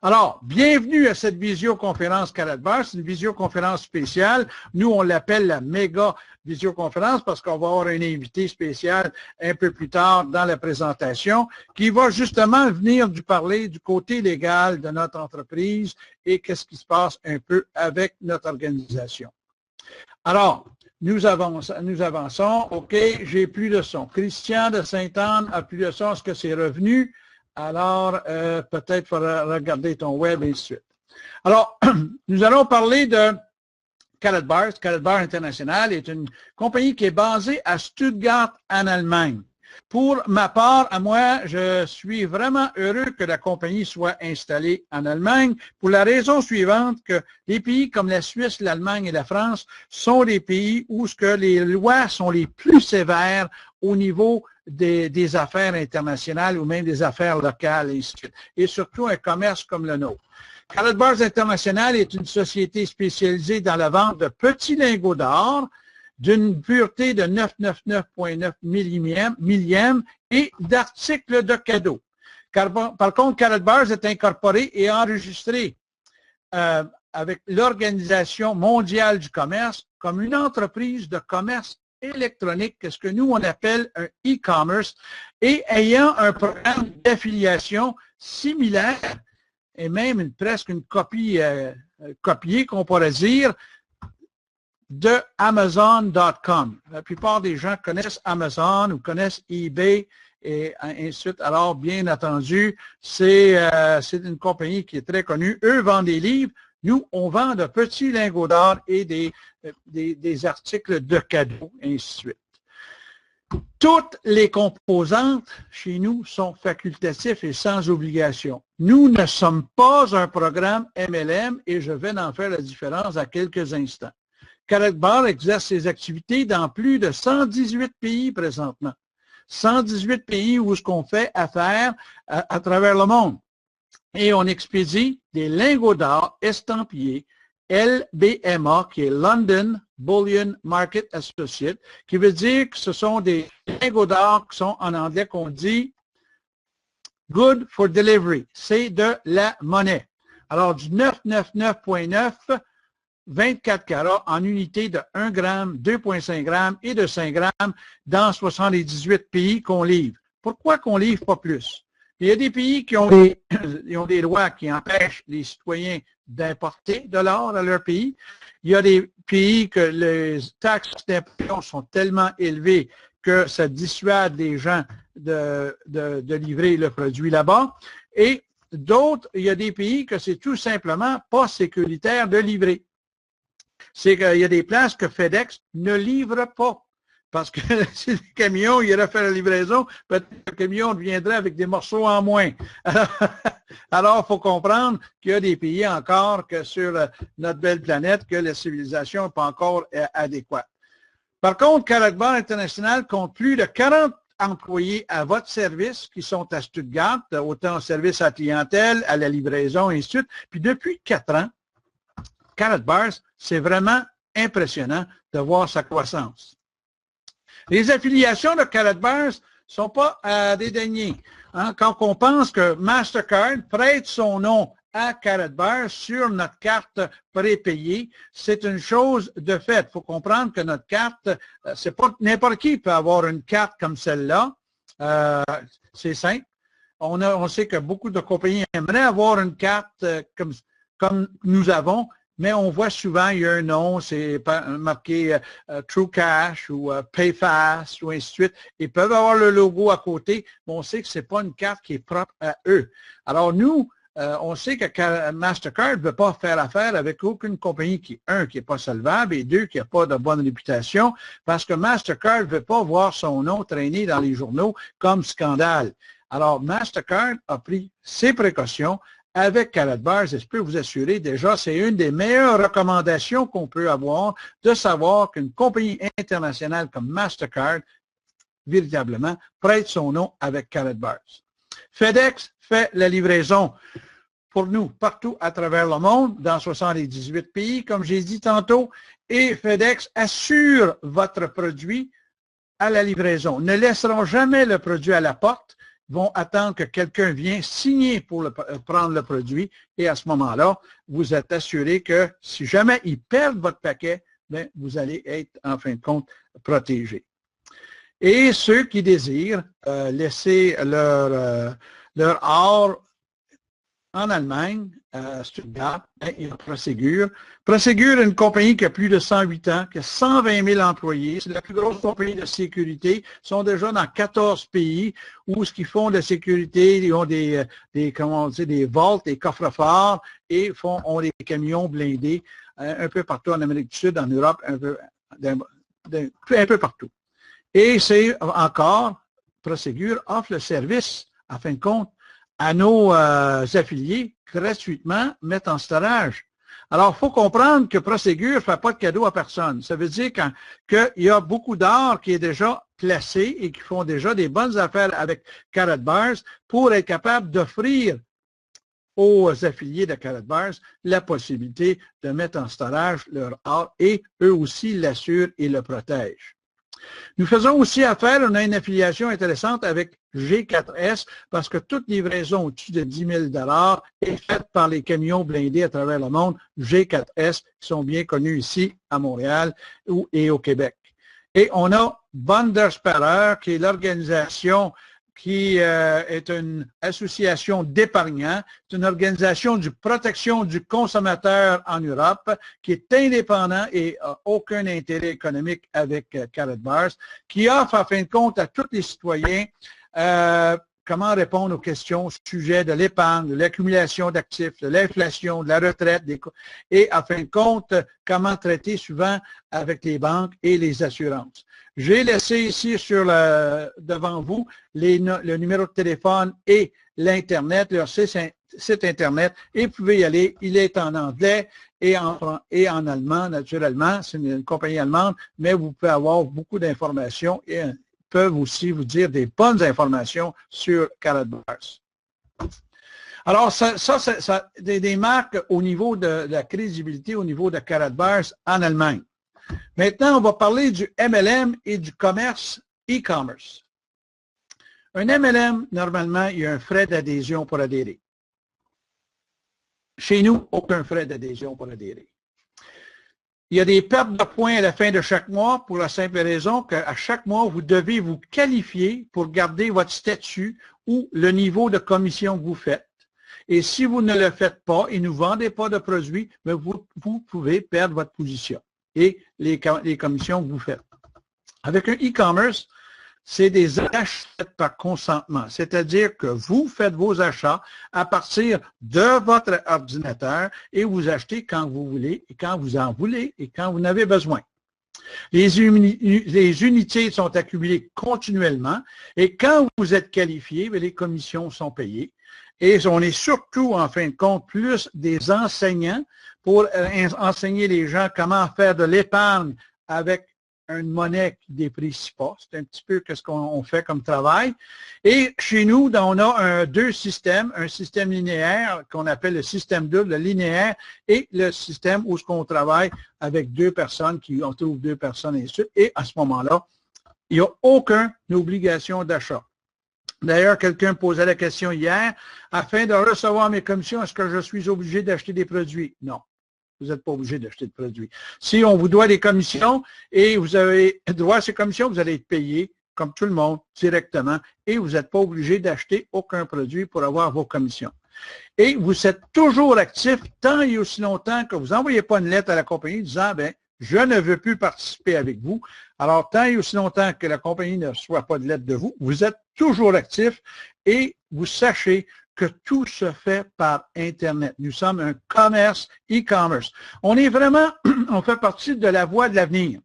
Alors, bienvenue à cette visioconférence Karatbars. C'est une visioconférence spéciale. Nous, on l'appelle la méga visioconférence parce qu'on va avoir un invité spécial un peu plus tard dans la présentation qui va justement venir nous parler du côté légal de notre entreprise et qu'est-ce qui se passe un peu avec notre organisation. Alors, nous avançons. OK, j'ai plus de son. Christian de Sainte-Anne a plus de son. Est-ce que c'est revenu? Alors, peut-être faudra regarder ton web et ainsi de suite. Alors, nous allons parler de Karatbars. Karatbars International est une compagnie qui est basée à Stuttgart, en Allemagne. Pour ma part, à moi, je suis vraiment heureux que la compagnie soit installée en Allemagne pour la raison suivante que les pays comme la Suisse, l'Allemagne et la France sont des pays où ce que les lois sont les plus sévères au niveau des affaires internationales ou même des affaires locales et surtout un commerce comme le nôtre. Karatbars International est une société spécialisée dans la vente de petits lingots d'or d'une pureté de 999,9 millième et d'articles de cadeaux. Par contre, Karatbars est incorporé et enregistré avec l'Organisation mondiale du commerce comme une entreprise de commerce électronique, ce que nous, on appelle un e-commerce, et ayant un programme d'affiliation similaire et même presque une copie copiée, qu'on pourrait dire, de Amazon.com. La plupart des gens connaissent Amazon ou connaissent eBay et ainsi de suite. Alors, bien entendu, c'est une compagnie qui est très connue. Eux vendent des livres. Nous, on vend de petits lingots d'or et des articles de cadeaux, ainsi de suite. Toutes les composantes chez nous sont facultatifs et sans obligation. Nous ne sommes pas un programme MLM et je vais en faire la différence à quelques instants. Karatbars exerce ses activités dans plus de 118 pays présentement. 118 pays où ce qu'on fait affaire à travers le monde. Et on expédie des lingots d'or estampillés LBMA, qui est London Bullion Market Associate, qui veut dire que ce sont des lingots d'or qui sont en anglais qu'on dit good for delivery. C'est de la monnaie. Alors, du 999,9 24 carats en unité de 1 gramme, 2,5 grammes et de 5 grammes dans 78 pays qu'on livre. Pourquoi qu'on livre pas plus? Il y a des pays qui ont des lois qui empêchent les citoyens d'importer de l'or à leur pays. Il y a des pays que les taxes d'import sont tellement élevées que ça dissuade les gens de livrer le produit là-bas. Et d'autres, il y a des pays que c'est tout simplement pas sécuritaire de livrer. C'est qu'il y a des places que FedEx ne livre pas. Parce que si le camion il irait faire la livraison, peut-être que le camion viendrait avec des morceaux en moins. Alors, il faut comprendre qu'il y a des pays encore que sur notre belle planète que la civilisation n'est pas encore adéquate. Par contre, Karatbars International compte plus de 40 employés à votre service qui sont à Stuttgart, autant au service à la clientèle, à la livraison, et ainsi de suite. Puis depuis 4 ans, Karatbars, c'est vraiment impressionnant de voir sa croissance. Les affiliations de Karatbars ne sont pas à dédaigner. Hein? Quand on pense que Mastercard prête son nom à Karatbars sur notre carte prépayée, c'est une chose de fait. Il faut comprendre que notre carte, c'est pas n'importe qui peut avoir une carte comme celle-là. C'est simple. On sait que beaucoup de compagnies aimeraient avoir une carte comme nous avons, mais on voit souvent, il y a un nom, c'est marqué True Cash ou PayFast ou ainsi de suite. Ils peuvent avoir le logo à côté, mais on sait que ce n'est pas une carte qui est propre à eux. Alors nous, on sait que Mastercard ne veut pas faire affaire avec aucune compagnie qui, un, qui n'est pas solvable et deux, qui n'a pas de bonne réputation, parce que Mastercard ne veut pas voir son nom traîner dans les journaux comme scandale. Alors Mastercard a pris ses précautions avec Karatbars, et je peux vous assurer déjà, c'est une des meilleures recommandations qu'on peut avoir de savoir qu'une compagnie internationale comme Mastercard, véritablement, prête son nom avec Karatbars. FedEx fait la livraison pour nous partout à travers le monde, dans 78 pays, comme j'ai dit tantôt, et FedEx assure votre produit à la livraison. Ne laisseront jamais le produit à la porte. vont attendre que quelqu'un vienne signer pour prendre le produit et à ce moment-là, vous êtes assuré que si jamais ils perdent votre paquet, bien, vous allez être en fin de compte protégé. Et ceux qui désirent laisser leur or en Allemagne, à Stuttgart, il y a Prosegur. Prosegur est une compagnie qui a plus de 108 ans, qui a 120 000 employés. C'est la plus grosse compagnie de sécurité. Ils sont déjà dans 14 pays où ce qu'ils font de sécurité, ils ont des vaults, des coffres-forts et ont des camions blindés un peu partout en Amérique du Sud, en Europe, un peu partout. Et c'est encore, Prosegur offre le service, en fin de compte, à nos affiliés gratuitement mettre en storage. Alors, il faut comprendre que Prosegur ne fait pas de cadeau à personne. Ça veut dire qu'il y a beaucoup d'or qui est déjà placé et qui font déjà des bonnes affaires avec Karatbars pour être capable d'offrir aux affiliés de Karatbars la possibilité de mettre en storage leur or et eux aussi l'assurent et le protègent. Nous faisons aussi affaire, on a une affiliation intéressante avec G4S parce que toute livraison au-dessus de 10 000 est faite par les camions blindés à travers le monde, G4S, qui sont bien connus ici à Montréal et au Québec. Et on a Bundesparer, qui est l'organisation qui est une association d'épargnants, c'est une organisation de protection du consommateur en Europe, qui est indépendant et n'a aucun intérêt économique avec Karatbars, qui offre en fin de compte à tous les citoyens comment répondre aux questions au sujet de l'épargne, de l'accumulation d'actifs, de l'inflation, de la retraite, et en fin de compte, comment traiter souvent avec les banques et les assurances. J'ai laissé ici devant vous le numéro de téléphone et l'Internet, leur site Internet, et vous pouvez y aller. Il est en anglais et en allemand, naturellement. C'est une compagnie allemande, mais vous pouvez avoir beaucoup d'informations et peuvent aussi vous dire des bonnes informations sur Karatbars. Alors, ça des marques au niveau de la crédibilité, au niveau de Karatbars en Allemagne. Maintenant, on va parler du MLM et du commerce e-commerce. Un MLM, normalement, il y a un frais d'adhésion pour adhérer. Chez nous, aucun frais d'adhésion pour adhérer. Il y a des pertes de points à la fin de chaque mois pour la simple raison qu'à chaque mois, vous devez vous qualifier pour garder votre statut ou le niveau de commission que vous faites. Et si vous ne le faites pas et ne vendez pas de produits, vous pouvez perdre votre position et les commissions que vous faites. Avec un e-commerce, c'est des achats par consentement, c'est-à-dire que vous faites vos achats à partir de votre ordinateur et vous achetez quand vous voulez et quand vous en voulez et quand vous en avez besoin. Les unités sont accumulées continuellement et quand vous êtes qualifié, les commissions sont payées. Et on est surtout, en fin de compte, plus des enseignants pour enseigner les gens comment faire de l'épargne avec une monnaie qui ne déprécie pas. C'est un petit peu ce qu'on fait comme travail. Et chez nous, on a deux systèmes, un système linéaire qu'on appelle le système double, le linéaire, et le système où on travaille avec deux personnes, on trouve deux personnes et ainsi de suite. Et à ce moment-là, il n'y a aucune obligation d'achat. D'ailleurs, quelqu'un posait la question hier, afin de recevoir mes commissions, est-ce que je suis obligé d'acheter des produits? Non. Vous n'êtes pas obligé d'acheter de produits. Si on vous doit des commissions et vous avez droit à ces commissions, vous allez être payé, comme tout le monde, directement, et vous n'êtes pas obligé d'acheter aucun produit pour avoir vos commissions. Et vous êtes toujours actif tant et aussi longtemps que vous n'envoyez pas une lettre à la compagnie disant, ben, je ne veux plus participer avec vous. Alors, tant et aussi longtemps que la compagnie ne reçoit pas de lettre de vous, vous êtes toujours actif et vous sachez que tout se fait par Internet. Nous sommes un commerce, e-commerce. On est vraiment, on fait partie de la voie de l'avenir.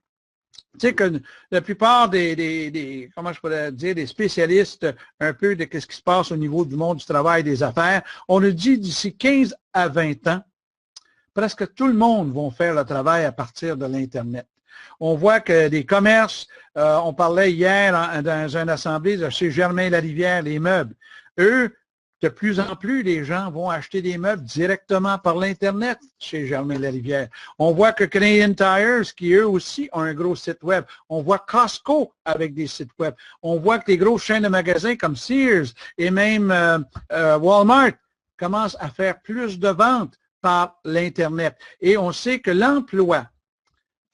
Tu sais que la plupart comment je pourrais dire, des spécialistes un peu de ce qui se passe au niveau du monde du travail et des affaires, on nous dit d'ici 15 à 20 ans, presque tout le monde va faire le travail à partir de l'Internet. On voit que des commerces, on parlait hier dans une assemblée de chez Germain Larivière, les meubles, eux, de plus en plus, les gens vont acheter des meubles directement par l'Internet chez Germain Larivière. On voit que Canadian Tires, qui eux aussi ont un gros site web. On voit Costco avec des sites web. On voit que les grosses chaînes de magasins comme Sears et même Walmart commencent à faire plus de ventes par l'Internet. Et on sait que l'emploi,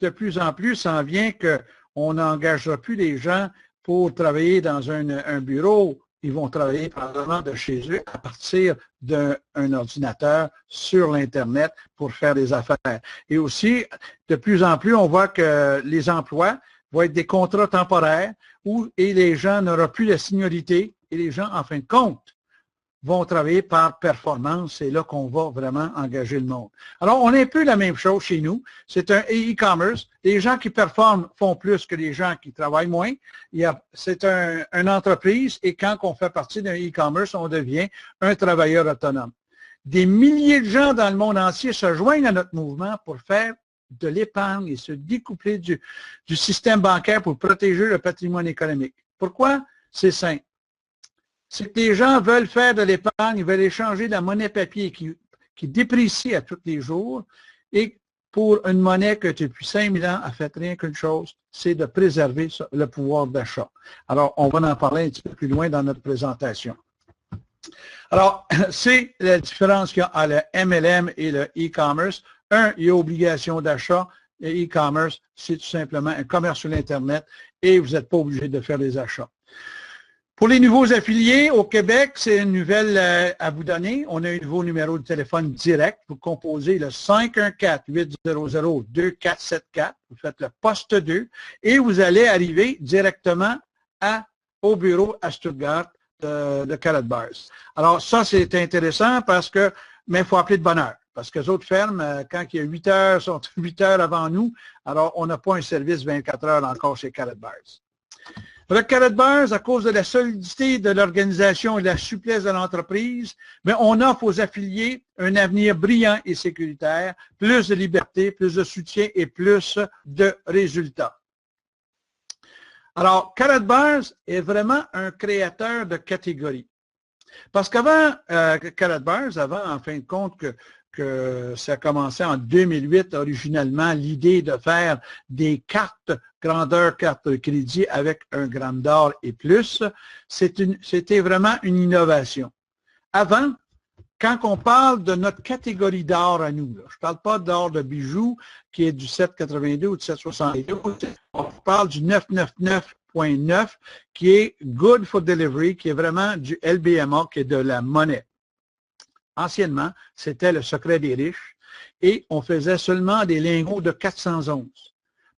de plus en plus, s'en vient qu'on n'engagera plus les gens pour travailler dans un bureau. Ils vont travailler probablement de chez eux à partir d'un ordinateur sur l'Internet pour faire des affaires. Et aussi, de plus en plus, on voit que les emplois vont être des contrats temporaires et les gens n'auront plus la seniorité et les gens, en fin de compte, vont travailler par performance. C'est là qu'on va vraiment engager le monde. Alors, on a un peu la même chose chez nous. C'est un e-commerce. Les gens qui performent font plus que les gens qui travaillent moins. C'est une entreprise et quand on fait partie d'un e-commerce, on devient un travailleur autonome. Des milliers de gens dans le monde entier se joignent à notre mouvement pour faire de l'épargne et se découpler du système bancaire pour protéger le patrimoine économique. Pourquoi? C'est simple. C'est que les gens veulent faire de l'épargne, ils veulent échanger la monnaie papier qui déprécie à tous les jours et pour une monnaie que depuis 5000 ans a fait rien qu'une chose, c'est de préserver le pouvoir d'achat. Alors, on va en parler un petit peu plus loin dans notre présentation. Alors, c'est la différence qu'il y a entre le MLM et le e-commerce. Un, il y a obligation d'achat. Le e-commerce, c'est tout simplement un commerce sur l'Internet et vous n'êtes pas obligé de faire des achats. Pour les nouveaux affiliés au Québec, c'est une nouvelle à vous donner. On a un nouveau numéro de téléphone direct. Vous composez le 514-800-2474. Vous faites le poste 2 et vous allez arriver directement au bureau à Stuttgart de Karatbars. Alors ça, c'est intéressant mais il faut appeler de bonne heure. Parce que les autres fermes, quand il y a 8 heures, sont 8 heures avant nous, alors on n'a pas un service 24 heures encore chez Karatbars. Avec Karatbars, à cause de la solidité de l'organisation et de la souplesse de l'entreprise, mais on offre aux affiliés un avenir brillant et sécuritaire, plus de liberté, plus de soutien et plus de résultats. Alors, Karatbars est vraiment un créateur de catégories. Parce qu'avant, Karatbars, en fin de compte, que ça a commencé en 2008, originalement, l'idée de faire des cartes, grandeur carte de crédit avec un gramme d'or et plus, c'était vraiment une innovation. Avant, quand on parle de notre catégorie d'or à nous, là, je ne parle pas d'or de bijoux qui est du 7,82 ou du 7,72, on parle du 999.9 qui est Good for Delivery, qui est vraiment du LBMA, qui est de la monnaie. Anciennement, c'était le secret des riches et on faisait seulement des lingots de 411.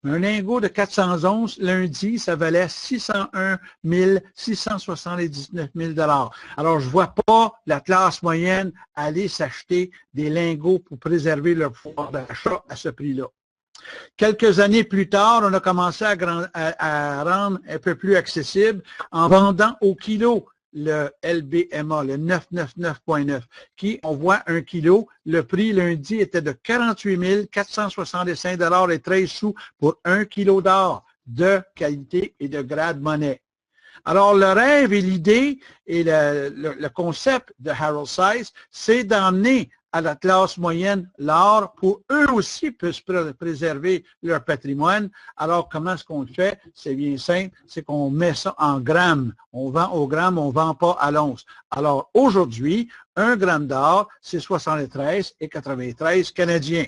Mais un lingot de 411, lundi, ça valait 601 679 000 $. Alors, je ne vois pas la classe moyenne aller s'acheter des lingots pour préserver leur pouvoir d'achat à ce prix-là. Quelques années plus tard, on a commencé à rendre un peu plus accessible en vendant au kilo le LBMA, le 999.9, qui, on voit 1 kilo, le prix lundi était de 48 465 $ et 13 sous pour 1 kilo d'or de qualité et de grade monnaie. Alors, le rêve et l'idée et le concept de Harold Seiss, c'est d'emmener à la classe moyenne l'or pour eux aussi puissent préserver leur patrimoine. Alors, comment est-ce qu'on le fait? C'est bien simple, c'est qu'on met ça en grammes. On vend au gramme, on ne vend pas à l'once. Alors, aujourd'hui, 1 gramme d'or, c'est 73,93 canadiens.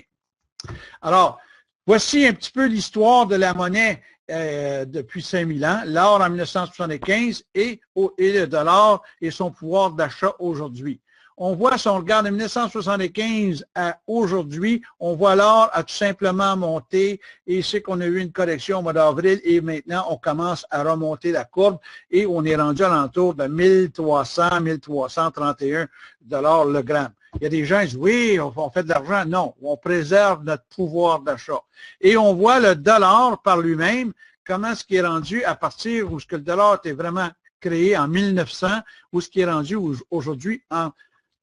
Alors, voici un petit peu l'histoire de la monnaie depuis 5000 ans, l'or en 1975 et le dollar et son pouvoir d'achat aujourd'hui. On voit, si on regarde de 1975 à aujourd'hui, on voit l'or a tout simplement monté et c'est qu'on a eu une correction au mois d'avril et maintenant on commence à remonter la courbe et on est rendu à l'entour de 1300, 1331 $ le gramme. Il y a des gens qui disent, oui, on fait de l'argent. Non, on préserve notre pouvoir d'achat. Et on voit le dollar par lui-même, comment ce qui est rendu à partir où ce que le dollar était vraiment créé en 1900, où ce qui est rendu aujourd'hui en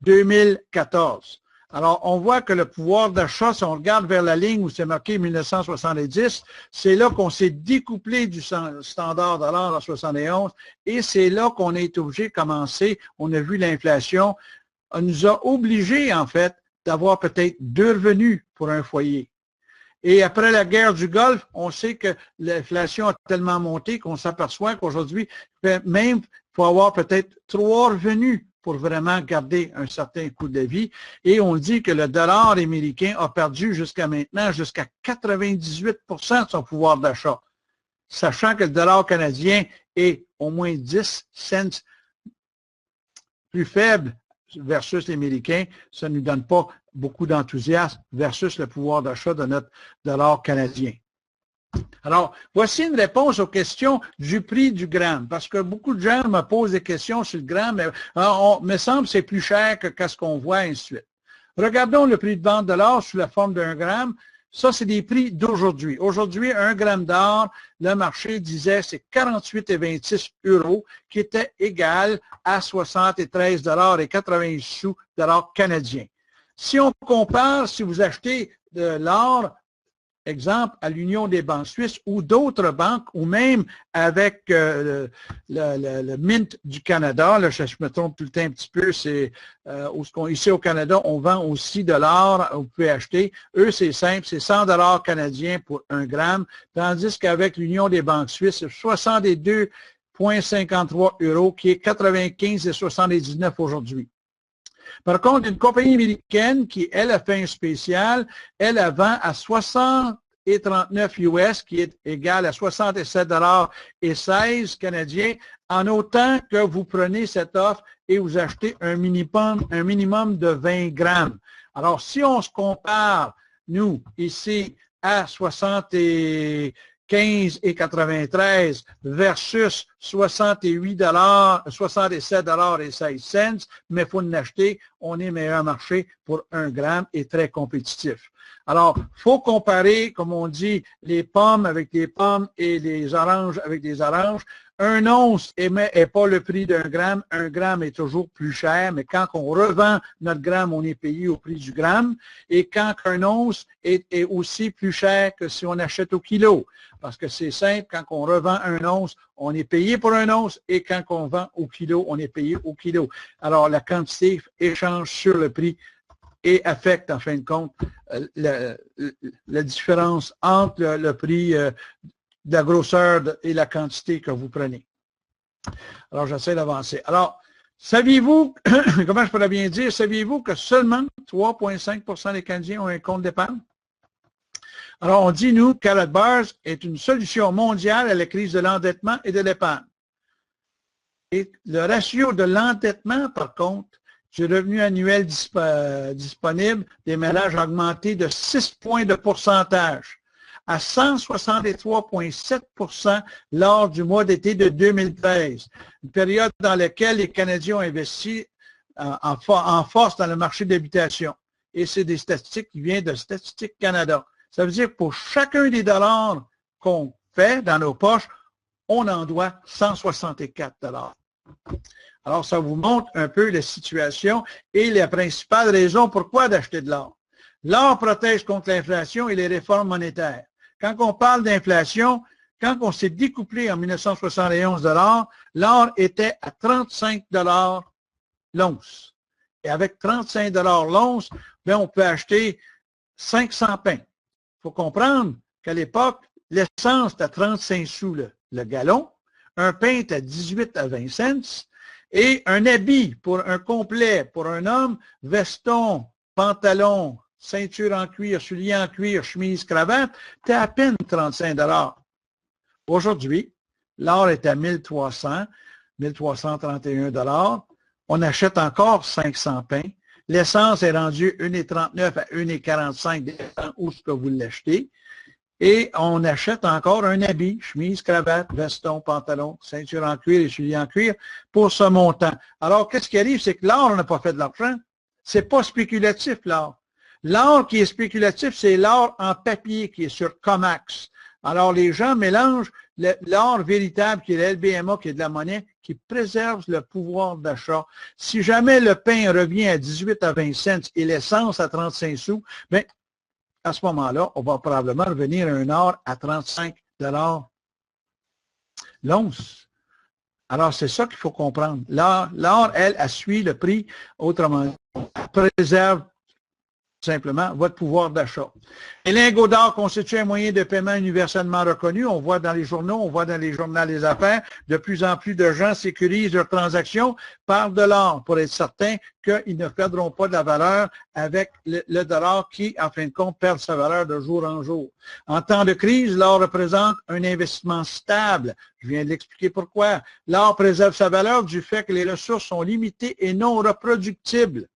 2014. Alors, on voit que le pouvoir d'achat, si on regarde vers la ligne où c'est marqué 1970, c'est là qu'on s'est découplé du standard dollar en 71 et c'est là qu'on est obligé de commencer. On a vu l'inflation. On nous a obligés, en fait, d'avoir peut-être 2 revenus pour un foyer. Et après la guerre du Golfe, on sait que l'inflation a tellement monté qu'on s'aperçoit qu'aujourd'hui, même il faut avoir peut-être 3 revenus pour vraiment garder un certain coût de vie. Et on dit que le dollar américain a perdu jusqu'à maintenant jusqu'à 98% de son pouvoir d'achat, sachant que le dollar canadien est au moins 10 cents plus faible versus l'américain. Ça ne nous donne pas beaucoup d'enthousiasme versus le pouvoir d'achat de notre dollar canadien. Alors, voici une réponse aux questions du prix du gramme, parce que beaucoup de gens me posent des questions sur le gramme, mais me semble que c'est plus cher que ce qu'on voit, et ainsi de suite. Regardons le prix de vente de l'or sous la forme d'un gramme. Ça, c'est des prix d'aujourd'hui. Aujourd'hui, 1 gramme d'or, le marché disait c'est 48,26 €, qui était égal à 73,80 sous dollars canadiens. Si on compare, si vous achetez de l'or, exemple, à l'Union des banques suisses ou d'autres banques, ou même avec le Mint du Canada, là, je me trompe tout le temps un petit peu, c'est ici au Canada, on vend aussi de l'or, vous pouvez acheter. Eux, c'est simple, c'est 100 $ canadiens pour 1 gramme, tandis qu'avec l'Union des banques suisses, c'est 62,53 € qui est 95,79 aujourd'hui. Par contre, une compagnie américaine qui, elle, a fait un spécial, elle vend à 60,39 US, qui est égal à 67,16 $ canadiens, en autant que vous prenez cette offre et vous achetez un minimum de 20 grammes. Alors, si on se compare, nous, ici, à 75,93 versus 67,16 $, mais il faut l'acheter, on est meilleur marché pour 1 gramme et très compétitif. Alors, il faut comparer, comme on dit, les pommes avec des pommes et les oranges avec des oranges. 1 once n'est pas le prix d'1 gramme. 1 gramme est toujours plus cher, mais quand on revend notre gramme, on est payé au prix du gramme. Et quand 1 once est aussi plus cher que si on achète au kilo. Parce que c'est simple, quand on revend 1 once, on est payé pour 1 once, et quand on vend au kilo, on est payé au kilo. Alors, la quantité échange sur le prix et affecte, en fin de compte, la différence entre le prix de la grosseur et la quantité que vous prenez. Alors, j'essaie d'avancer. Alors, saviez-vous, comment je pourrais bien dire, saviez-vous que seulement 3,5 % des Canadiens ont un compte d'épargne? Alors, on dit, nous, Karatbars est une solution mondiale à la crise de l'endettement et de l'épargne. Et le ratio de l'endettement, par contre, du revenu annuel disponible des ménages a augmenté de 6 points de pourcentage à 163,7 % lors du mois d'été de 2013, une période dans laquelle les Canadiens ont investi en force dans le marché d'habitation. Et c'est des statistiques qui viennent de Statistique Canada. Ça veut dire que pour chacun des dollars qu'on fait dans nos poches, on en doit 164 $. Alors, ça vous montre un peu la situation et la principale raison pourquoi d'acheter de l'or. L'or protège contre l'inflation et les réformes monétaires. Quand on parle d'inflation, quand on s'est découplé en 1971 de l'or, l'or était à 35 $ l'once. Et avec 35 $ l'once, bien, on peut acheter 500 pains. Il faut comprendre qu'à l'époque, l'essence était à 35 sous le gallon, un pain était à 18 à 20 cents, et un habit pour un complet, pour un homme, veston, pantalon, ceinture en cuir, souliers en cuir, chemise, cravate, c'était à peine 35 $. Aujourd'hui, l'or est à 1331 $. On achète encore 500 pains. L'essence est rendue 1,39 à 1,45 dépend où ce que vous l'achetez. Et on achète encore un habit, chemise, cravate, veston, pantalon, ceinture en cuir et souliers en cuir pour ce montant. Alors, qu'est-ce qui arrive? C'est que l'or, on n'a pas fait de l'argent. C'est pas spéculatif, l'or. L'or qui est spéculatif, c'est l'or en papier qui est sur COMEX. Alors, les gens mélangent l'or véritable qui est le LBMA, qui est de la monnaie, qui préserve le pouvoir d'achat. Si jamais le pain revient à 18 à 20 cents et l'essence à 35 sous, bien, à ce moment-là, on va probablement revenir à un or à 35 $ l'once. Alors, c'est ça qu'il faut comprendre. L'or, elle suit le prix, autrement dit, elle préserve simplement votre pouvoir d'achat. Les lingots d'or constituent un moyen de paiement universellement reconnu. On voit dans les journaux, on voit dans les journaux des affaires, de plus en plus de gens sécurisent leurs transactions par de l'or pour être certains qu'ils ne perdront pas de la valeur avec le dollar qui, en fin de compte, perd sa valeur de jour en jour. En temps de crise, l'or représente un investissement stable. Je viens de l'expliquer pourquoi. L'or préserve sa valeur du fait que les ressources sont limitées et non reproductibles.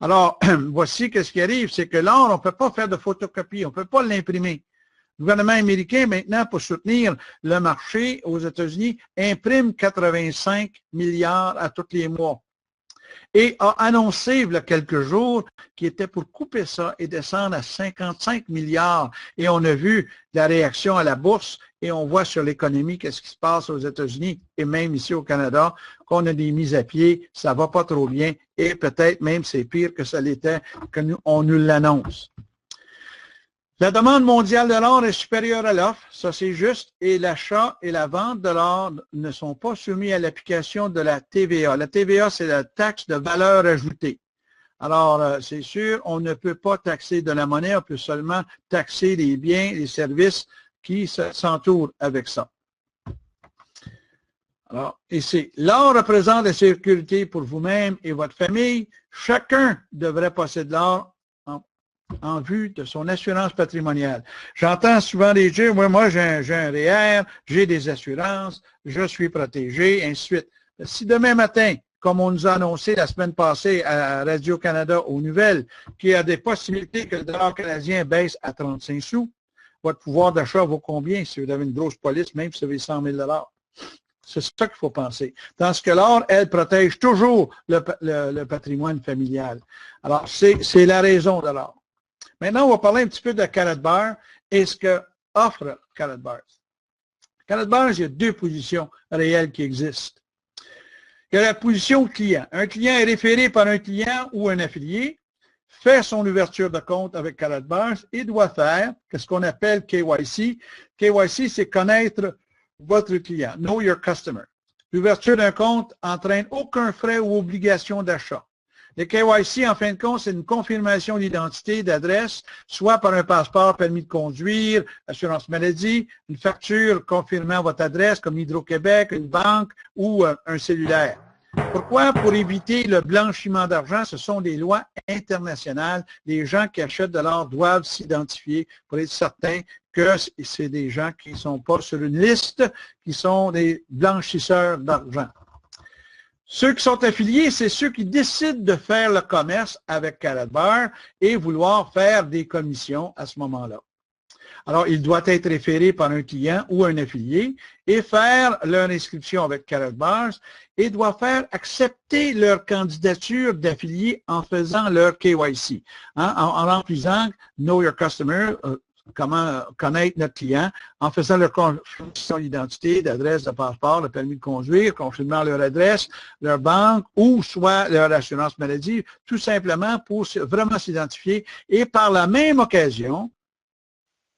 Alors, voici ce qui arrive, c'est que l'or, on ne peut pas faire de photocopie, on ne peut pas l'imprimer. Le gouvernement américain, maintenant, pour soutenir le marché aux États-Unis, imprime 85 milliards à tous les mois et a annoncé il y a quelques jours qu'il était pour couper ça et descendre à 55 milliards. Et on a vu la réaction à la bourse et on voit sur l'économie qu'est-ce qui se passe aux États-Unis et même ici au Canada, qu'on a des mises à pied, ça ne va pas trop bien et peut-être même c'est pire que ça l'était, qu'on nous l'annonce. La demande mondiale de l'or est supérieure à l'offre, ça c'est juste, et l'achat et la vente de l'or ne sont pas soumis à l'application de la TVA. La TVA, c'est la taxe de valeur ajoutée. Alors, c'est sûr, on ne peut pas taxer de la monnaie, on peut seulement taxer les biens, les services qui s'entourent avec ça. Alors, ici, l'or représente la sécurité pour vous-même et votre famille. Chacun devrait posséder de l'or en vue de son assurance patrimoniale. J'entends souvent des gens, moi j'ai un REER, j'ai des assurances, je suis protégé, ainsi de suite. Si demain matin, comme on nous a annoncé la semaine passée à Radio-Canada aux nouvelles, qu'il y a des possibilités que le dollar canadien baisse à 35 sous, votre pouvoir d'achat vaut combien si vous avez une grosse police, même si vous avez 100 000 $? C'est ça qu'il faut penser. Dans ce que l'or, elle protège toujours le patrimoine familial. Alors, c'est la raison de l'or. Maintenant, on va parler un petit peu de Karatbars et ce que offre Karatbars. Karatbars, il y a deux positions réelles qui existent. Il y a la position client. Un client est référé par un client ou un affilié, fait son ouverture de compte avec Karatbars et doit faire ce qu'on appelle KYC. KYC, c'est connaître votre client, Know Your Customer. L'ouverture d'un compte n'entraîne aucun frais ou obligation d'achat. Le KYC, en fin de compte, c'est une confirmation d'identité, d'adresse, soit par un passeport, permis de conduire, assurance maladie, une facture confirmant votre adresse comme Hydro-Québec, une banque ou un cellulaire. Pourquoi? Pour éviter le blanchiment d'argent, ce sont des lois internationales. Les gens qui achètent de l'or doivent s'identifier pour être certains que c'est des gens qui ne sont pas sur une liste, qui sont des blanchisseurs d'argent. Ceux qui sont affiliés, c'est ceux qui décident de faire le commerce avec Karatbars et vouloir faire des commissions à ce moment-là. Alors, ils doivent être référés par un client ou un affilié et faire leur inscription avec Karatbars et doivent faire accepter leur candidature d'affilié en faisant leur KYC, en remplissant Know Your Customer, comment connaître notre client, en faisant leur confirmation d'identité, d'adresse, de passeport, de permis de conduire, confirmant leur adresse, leur banque ou soit leur assurance maladie, tout simplement pour vraiment s'identifier et par la même occasion,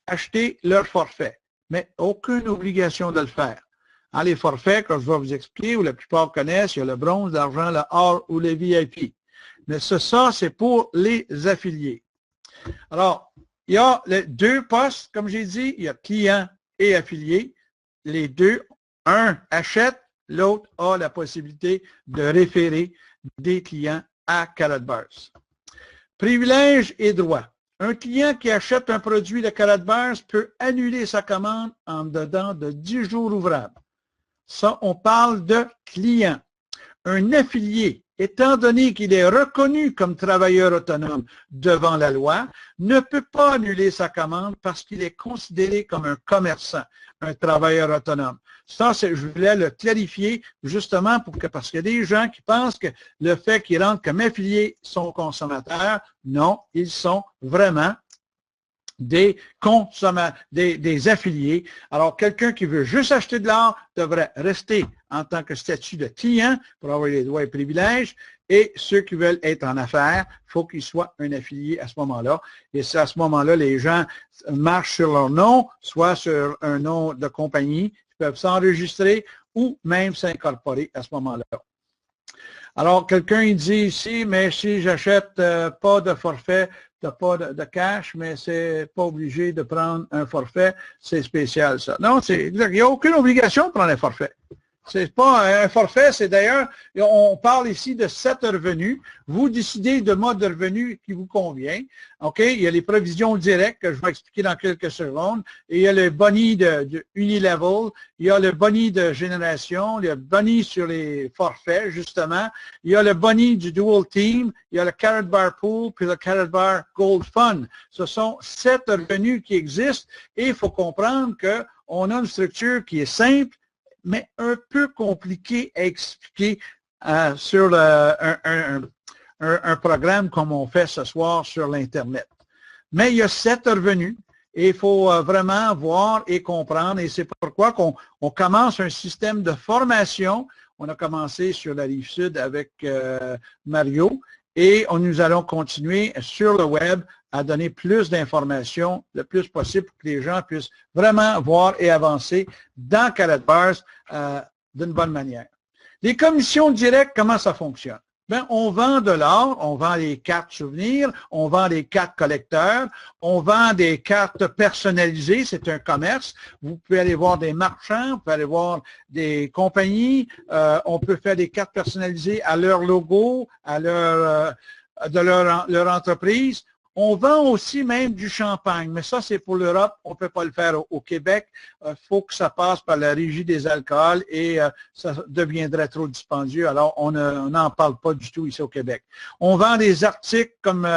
acheter leur forfait, mais aucune obligation de le faire. Les forfaits, comme je vais vous expliquer, où la plupart connaissent, il y a le bronze, l'argent, le or ou les VIP. Mais ça, c'est pour les affiliés. Alors, il y a les deux postes, comme j'ai dit, il y a client et affilié. Les deux, un achète, l'autre a la possibilité de référer des clients à Karatbars. Privilèges et droits. Un client qui achète un produit de Karatbars peut annuler sa commande en dedans de 10 jours ouvrables. Ça, on parle de client. Un affilié, étant donné qu'il est reconnu comme travailleur autonome devant la loi, ne peut pas annuler sa commande parce qu'il est considéré comme un commerçant, un travailleur autonome. Ça, je voulais le clarifier justement parce qu'il y a des gens qui pensent que le fait qu'ils rentrent comme affiliés sont consommateurs. Non, ils sont vraiment des consommateurs, des affiliés. Alors, quelqu'un qui veut juste acheter de l'or devrait rester en tant que statut de client pour avoir les droits et privilèges. Et ceux qui veulent être en affaires, il faut qu'ils soient un affilié à ce moment-là. Et c'est à ce moment-là, les gens marchent sur leur nom, soit sur un nom de compagnie, ils peuvent s'enregistrer ou même s'incorporer à ce moment-là. Alors, quelqu'un il dit ici, mais si j'achète pas de forfait, pas de cash, mais c'est pas obligé de prendre un forfait, c'est spécial ça. Non, il n'y a aucune obligation de prendre un forfait. C'est pas un forfait, c'est d'ailleurs, on parle ici de 7 revenus. Vous décidez de mode de revenu qui vous convient. OK? Il y a les provisions directes que je vais expliquer dans quelques secondes. Et il y a le boni de Unilevel. Il y a le boni de génération. Il y a le boni sur les forfaits, justement. Il y a le boni du Dual Team. Il y a le Carrot Bar Pool puis le Carrot Bar Gold Fund. Ce sont 7 revenus qui existent et il faut comprendre qu'on a une structure qui est simple, mais un peu compliqué à expliquer sur un programme comme on fait ce soir sur l'Internet. Mais il y a 7 revenus et il faut vraiment voir et comprendre et c'est pourquoi qu'on commence un système de formation. On a commencé sur la Rive-Sud avec Mario et nous allons continuer sur le web à donner plus d'informations le plus possible pour que les gens puissent vraiment voir et avancer dans Karatbars d'une bonne manière. Les commissions directes, comment ça fonctionne? Bien, on vend de l'or, on vend les cartes souvenirs, on vend des cartes collecteurs, on vend des cartes personnalisées, c'est un commerce. Vous pouvez aller voir des marchands, vous pouvez aller voir des compagnies, on peut faire des cartes personnalisées à leur logo, à leur entreprise. On vend aussi même du champagne, mais ça, c'est pour l'Europe. On ne peut pas le faire au Québec. Il faut que ça passe par la Régie des alcools et ça deviendrait trop dispendieux. Alors, on n'en parle pas du tout ici au Québec. On vend des articles comme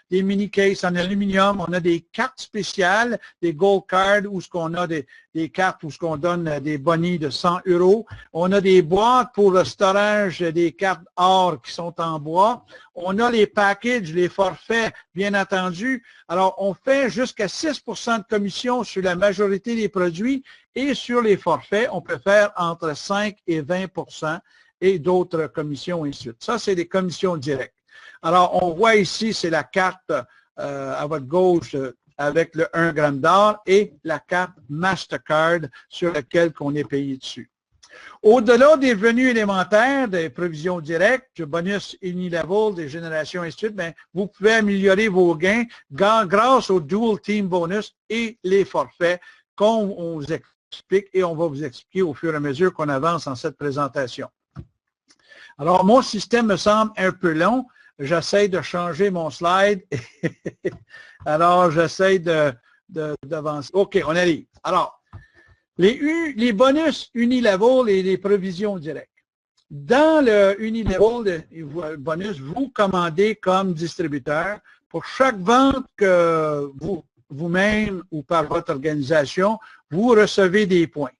des mini-cases en aluminium. On a des cartes spéciales, des gold cards, où ce qu'on a des cartes où ce qu'on donne des bonis de 100 €. On a des boîtes pour le storage des cartes or qui sont en bois. On a les packages, les forfaits, bien entendu. Alors, on fait jusqu'à 6% de commission sur la majorité des produits et sur les forfaits, on peut faire entre 5 et 20% et d'autres commissions, et ainsi de suite. Ça, c'est des commissions directes. Alors, on voit ici, c'est la carte à votre gauche avec le 1 gramme d'or et la carte Mastercard sur laquelle on est payé dessus. Au-delà des revenus élémentaires, des provisions directes, du bonus Unilevel, des générations, et ainsi de suite, bien, vous pouvez améliorer vos gains grâce au Dual Team Bonus et les forfaits qu'on vous explique et on va vous expliquer au fur et à mesure qu'on avance dans cette présentation. Alors, mon système me semble un peu long. J'essaie de changer mon slide. Alors, j'essaie d'avancer. OK, on arrive. Alors, les bonus Unilevel et les provisions directes. Dans le Unilevel bonus, vous commandez comme distributeur. Pour chaque vente que vous-même ou par votre organisation, vous recevez des points.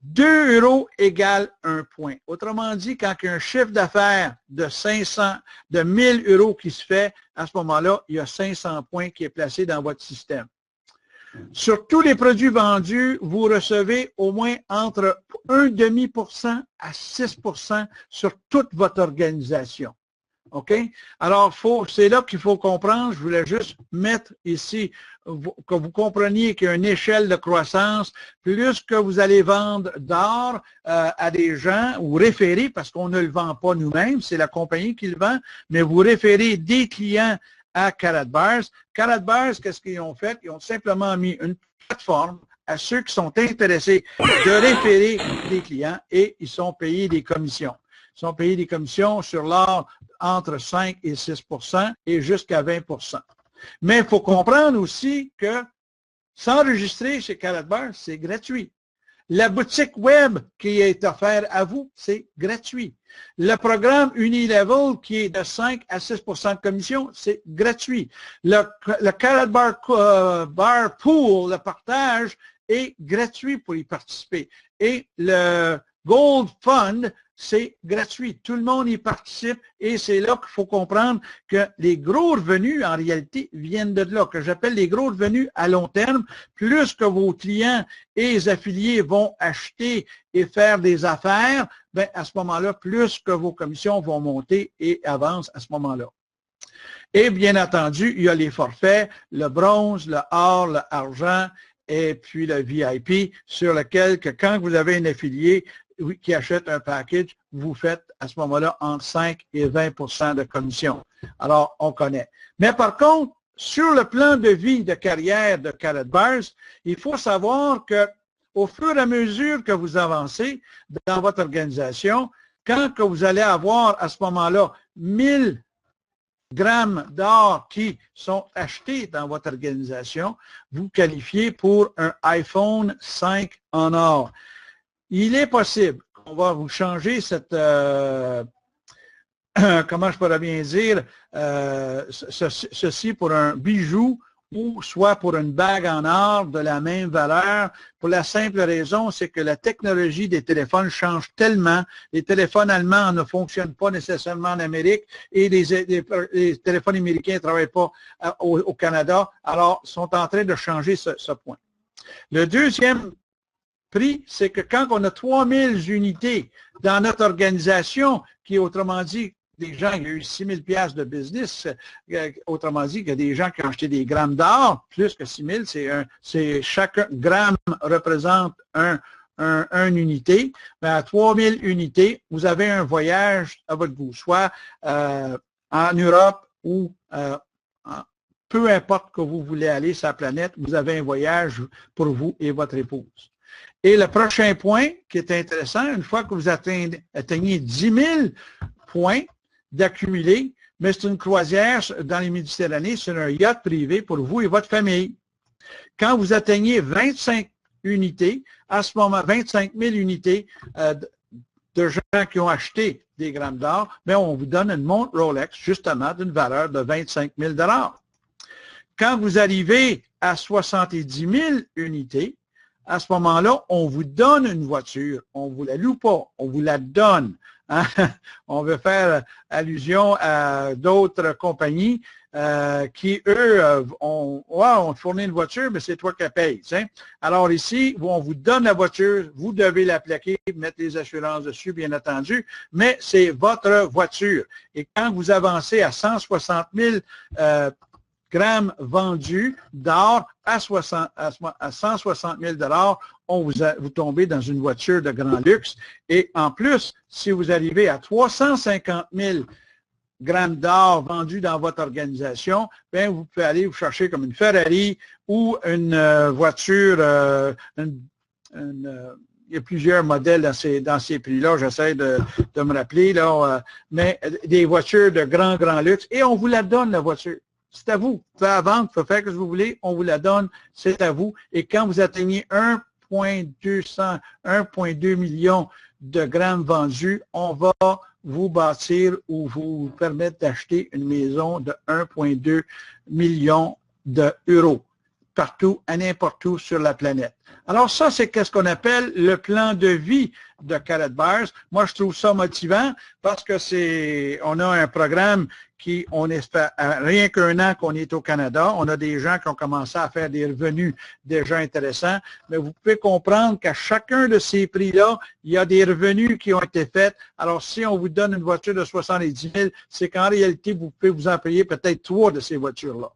2 € égale 1 point. Autrement dit, quand il y a un chiffre d'affaires de 1000 € qui se fait, à ce moment-là, il y a 500 points qui est placé dans votre système. Sur tous les produits vendus, vous recevez au moins entre 1,5% à 6% sur toute votre organisation. OK? Alors, c'est là qu'il faut comprendre. Je voulais juste mettre ici que vous compreniez qu'il y a une échelle de croissance. Plus que vous allez vendre d'or à des gens ou référer, parce qu'on ne le vend pas nous-mêmes, c'est la compagnie qui le vend, mais vous référez des clients à Karatbars. Karatbars, qu'est-ce qu'ils ont fait? Ils ont simplement mis une plateforme à ceux qui sont intéressés de référer des clients et ils sont payés des commissions. Ils sont payés des commissions sur l'or entre 5 et 6% et jusqu'à 20%. Mais il faut comprendre aussi que s'enregistrer chez Karatbars, c'est gratuit. La boutique web qui est offerte à vous, c'est gratuit. Le programme Unilevel qui est de 5 à 6% de commission, c'est gratuit. Le Karat Bar Pool, le partage, est gratuit pour y participer. Et le Gold Fund, c'est gratuit. Tout le monde y participe et c'est là qu'il faut comprendre que les gros revenus, en réalité, viennent de là, que j'appelle les gros revenus à long terme. Plus que vos clients et les affiliés vont acheter et faire des affaires, bien, à ce moment-là, plus que vos commissions vont monter et avancent à ce moment-là. Et bien entendu, il y a les forfaits, le bronze, le or, l'argent et puis le VIP, sur lequel, que quand vous avez un affilié qui achète un package, vous faites à ce moment-là entre 5 et 20 de commission. Alors, on connaît. Mais par contre, sur le plan de vie, de carrière de Karatbars, il faut savoir que au fur et à mesure que vous avancez dans votre organisation, quand que vous allez avoir à ce moment-là 1000 grammes d'or qui sont achetés dans votre organisation, vous qualifiez pour un iPhone 5 en or. Il est possible qu'on va vous changer cette, comment je pourrais bien dire, ceci pour un bijou ou soit pour une bague en or de la même valeur, pour la simple raison, c'est que la technologie des téléphones change tellement. Les téléphones allemands ne fonctionnent pas nécessairement en Amérique et les téléphones américains ne travaillent pas au Canada, alors ils sont en train de changer ce point. Le deuxième prix, c'est que quand on a 3000 unités dans notre organisation, qui est autrement dit, des gens, il y a eu 6000 piastres de business, autrement dit, qu'il y a des gens qui ont acheté des grammes d'or, plus que 6000, c'est chaque gramme représente une unité. Mais à 3000 unités, vous avez un voyage à votre goût, soit en Europe ou peu importe que vous voulez aller sur la planète, vous avez un voyage pour vous et votre épouse. Et le prochain point qui est intéressant, une fois que vous atteignez 10 000 points d'accumuler, mais c'est une croisière dans les Méditerranées, c'est un yacht privé pour vous et votre famille. Quand vous atteignez 25 unités, à ce moment, 25 000 unités de gens qui ont acheté des grammes d'or, bien, on vous donne une montre Rolex, justement, d'une valeur de 25 000 $. Quand vous arrivez à 70 000 unités, à ce moment-là, on vous donne une voiture. On ne vous la loue pas, on vous la donne. Hein? On veut faire allusion à d'autres compagnies qui, eux, on te fournit une voiture, mais c'est toi qui la payes. Hein? Alors ici, on vous donne la voiture, vous devez la plaquer, mettre les assurances dessus, bien entendu, mais c'est votre voiture. Et quand vous avancez à 160 000 grammes vendus d'or à 160 000 $, vous tombez dans une voiture de grand luxe. Et en plus, si vous arrivez à 350 000 grammes d'or vendus dans votre organisation, bien, vous pouvez aller vous chercher comme une Ferrari ou une voiture, il y a plusieurs modèles dans ces prix-là, j'essaie de me rappeler, là, mais des voitures de grand luxe, et on vous la donne, la voiture. C'est à vous. Vous pouvez la vendre, vous pouvez faire ce que vous voulez, on vous la donne, c'est à vous. Et quand vous atteignez 1,2 million de grammes vendus, on va vous bâtir ou vous permettre d'acheter une maison de 1,2 million d'euros partout, à n'importe où sur la planète. Alors ça, c'est ce qu'on appelle le plan de vie de Karatbars. Moi, je trouve ça motivant parce que on a un programme qui, on espère, rien qu'un an qu'on est au Canada, on a des gens qui ont commencé à faire des revenus déjà intéressants, mais vous pouvez comprendre qu'à chacun de ces prix-là, il y a des revenus qui ont été faits. Alors, si on vous donne une voiture de 70 000, c'est qu'en réalité, vous pouvez vous en payer peut-être 3 de ces voitures-là.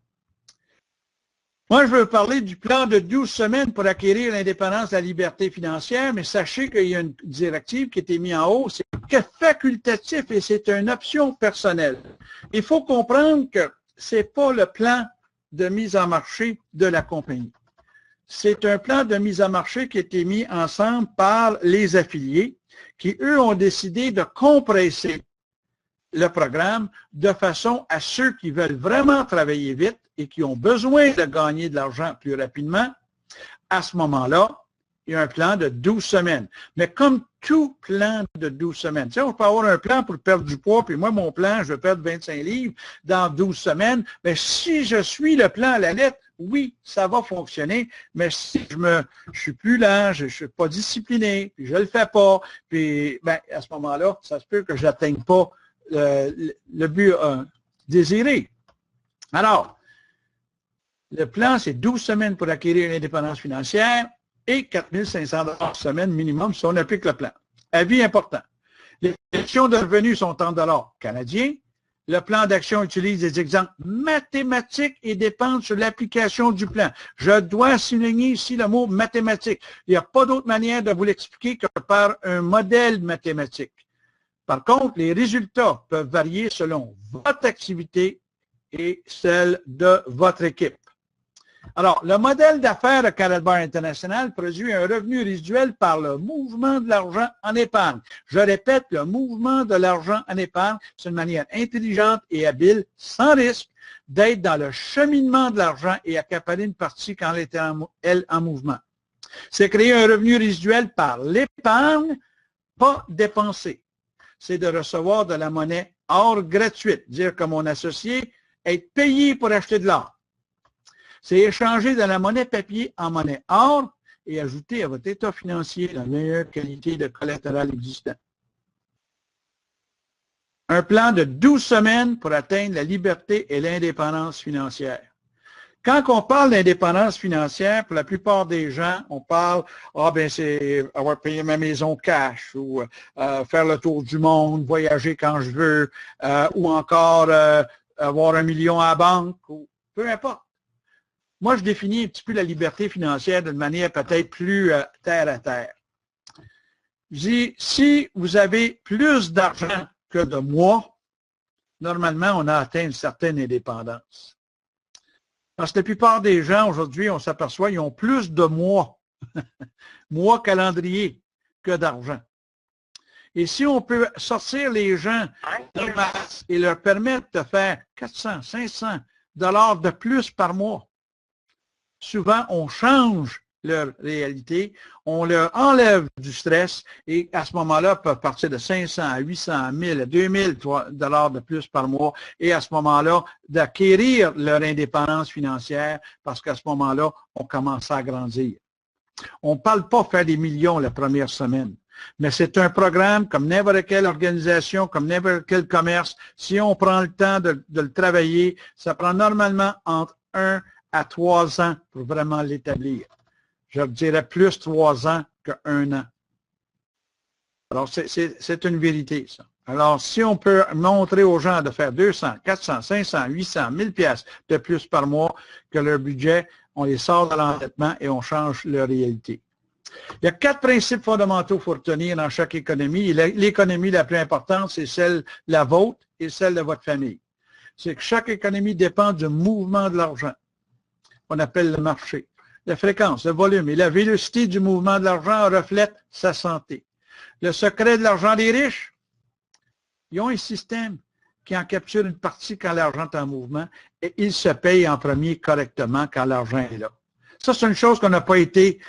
Moi, je veux parler du plan de 12 semaines pour acquérir l'indépendance et la liberté financière, mais sachez qu'il y a une directive qui a été mise en haut, c'est que facultatif et c'est une option personnelle. Il faut comprendre que ce n'est pas le plan de mise en marché de la compagnie. C'est un plan de mise en marché qui a été mis ensemble par les affiliés qui, eux, ont décidé de compresser le programme de façon à ceux qui veulent vraiment travailler vite et qui ont besoin de gagner de l'argent plus rapidement, à ce moment-là, il y a un plan de 12 semaines. Mais comme tout plan de 12 semaines, tu sais, on peut avoir un plan pour perdre du poids, puis moi, mon plan, je veux perdre 25 livres dans 12 semaines, mais si je suis le plan à la lettre, oui, ça va fonctionner, mais si je suis plus lent, je ne suis pas discipliné, puis je ne le fais pas, puis ben, à ce moment-là, ça se peut que je n'atteigne pas le but désiré. Alors, le plan, c'est 12 semaines pour acquérir une indépendance financière et 4 500 $ par semaine minimum si on applique le plan. Avis important. Les questions de revenus sont en dollars canadiens. Le plan d'action utilise des exemples mathématiques et dépend sur l'application du plan. Je dois souligner ici le mot mathématique. Il n'y a pas d'autre manière de vous l'expliquer que par un modèle mathématique. Par contre, les résultats peuvent varier selon votre activité et celle de votre équipe. Alors, le modèle d'affaires de Karatbar International produit un revenu résiduel par le mouvement de l'argent en épargne. Je répète, le mouvement de l'argent en épargne, c'est une manière intelligente et habile, sans risque, d'être dans le cheminement de l'argent et accaparer une partie quand elle est en mouvement. C'est créer un revenu résiduel par l'épargne, pas dépensé. C'est de recevoir de la monnaie or gratuite, dire comme mon associé, être payé pour acheter de l'or. C'est échanger de la monnaie papier en monnaie or et ajouter à votre état financier la meilleure qualité de collatéral existant. Un plan de 12 semaines pour atteindre la liberté et l'indépendance financière. Quand on parle d'indépendance financière, pour la plupart des gens, on parle, c'est avoir payé ma maison cash ou faire le tour du monde, voyager quand je veux, ou encore avoir 1 million à la banque, ou peu importe. Moi, je définis un petit peu la liberté financière d'une manière peut-être plus terre à terre. Je dis, si vous avez plus d'argent que de mois, normalement, on a atteint une certaine indépendance. Parce que la plupart des gens, aujourd'hui, on s'aperçoit, ils ont plus de mois, mois calendrier, que d'argent. Et si on peut sortir les gens de masse et leur permettre de faire 400, 500 $ de plus par mois, souvent, on change leur réalité, on leur enlève du stress et à ce moment-là, peuvent partir de 500 à 800, à 1000, à 2000 $ de plus par mois et à ce moment-là, d'acquérir leur indépendance financière parce qu'à ce moment-là, on commence à grandir. On ne parle pas de faire des millions la première semaine, mais c'est un programme comme n'importe quelle organisation, comme n'importe quel commerce. Si on prend le temps de le travailler, ça prend normalement entre 1 à 3 ans pour vraiment l'établir. Je dirais plus 3 ans que 1 an. Alors, c'est une vérité, ça. Alors, si on peut montrer aux gens de faire 200, 400, 500, 800, 1000 pièces de plus par mois que leur budget, on les sort de l'endettement et on change leur réalité. Il y a 4 principes fondamentaux qu'il faut retenir dans chaque économie. L'économie la plus importante, c'est celle, la vôtre et celle de votre famille. C'est que chaque économie dépend du mouvement de l'argent. On appelle le marché. La fréquence, le volume et la vélocité du mouvement de l'argent reflètent sa santé. Le secret de l'argent des riches, ils ont un système qui en capture une partie quand l'argent est en mouvement et ils se payent en premier correctement quand l'argent est là. Ça, c'est une chose qu'on n'a pas été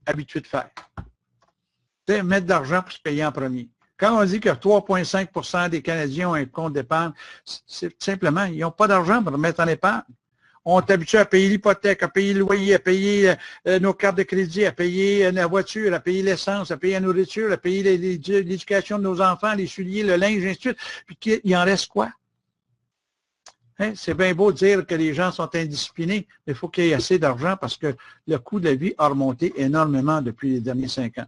habitué de faire. C'est mettre de l'argent pour se payer en premier. Quand on dit que 3,5 % des Canadiens ont un compte d'épargne, c'est simplement, ils n'ont pas d'argent pour mettre en épargne. On est habitué à payer l'hypothèque, à payer le loyer, à payer nos cartes de crédit, à payer la voiture, à payer l'essence, à payer la nourriture, à payer l'éducation de nos enfants, les souliers, le linge, ainsi de suite. Puis il en reste quoi? Hein? C'est bien beau de dire que les gens sont indisciplinés, mais il faut qu'il y ait assez d'argent parce que le coût de la vie a remonté énormément depuis les derniers 5 ans.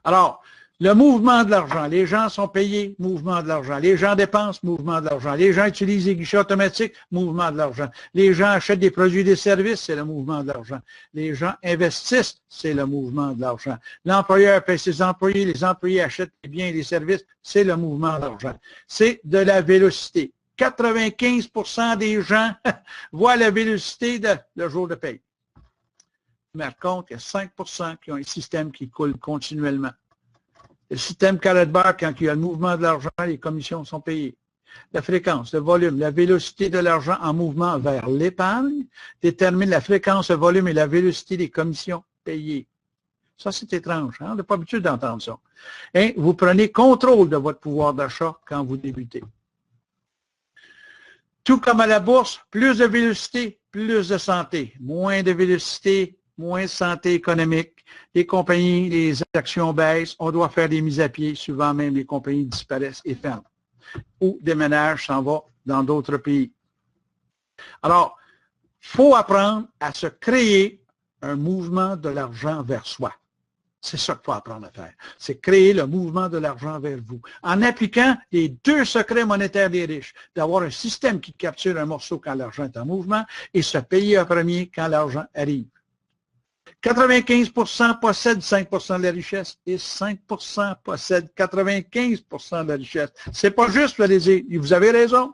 Alors, le mouvement de l'argent, les gens sont payés, mouvement de l'argent. Les gens dépensent, mouvement de l'argent. Les gens utilisent les guichets automatiques, mouvement de l'argent. Les gens achètent des produits et des services, c'est le mouvement de l'argent. Les gens investissent, c'est le mouvement de l'argent. L'employeur paye ses employés, les employés achètent les biens et les services, c'est le mouvement de l'argent. C'est de la vélocité. 95 % des gens voient la vélocité le jour de paye. Mais par contre, il y a 5 % qui ont un système qui coule continuellement. Le système Karatbar, quand il y a le mouvement de l'argent, les commissions sont payées. La fréquence, le volume, la vélocité de l'argent en mouvement vers l'épargne détermine la fréquence, le volume et la vélocité des commissions payées. Ça, c'est étrange. Hein? On n'a pas l'habitude d'entendre ça. Et vous prenez contrôle de votre pouvoir d'achat quand vous débutez. Tout comme à la bourse, plus de vélocité, plus de santé. Moins de vélocité, moins de santé économique. Les compagnies, les actions baissent. On doit faire des mises à pied. Souvent même, les compagnies disparaissent et ferment. Ou déménagent, s'en vont dans d'autres pays. Alors, il faut apprendre à se créer un mouvement de l'argent vers soi. C'est ça qu'il faut apprendre à faire. C'est créer le mouvement de l'argent vers vous. En appliquant les 2 secrets monétaires des riches, d'avoir un système qui capture un morceau quand l'argent est en mouvement et se payer un premier quand l'argent arrive. 95% possèdent 5% de la richesse et 5% possèdent 95% de la richesse. C'est pas juste, vous avez raison.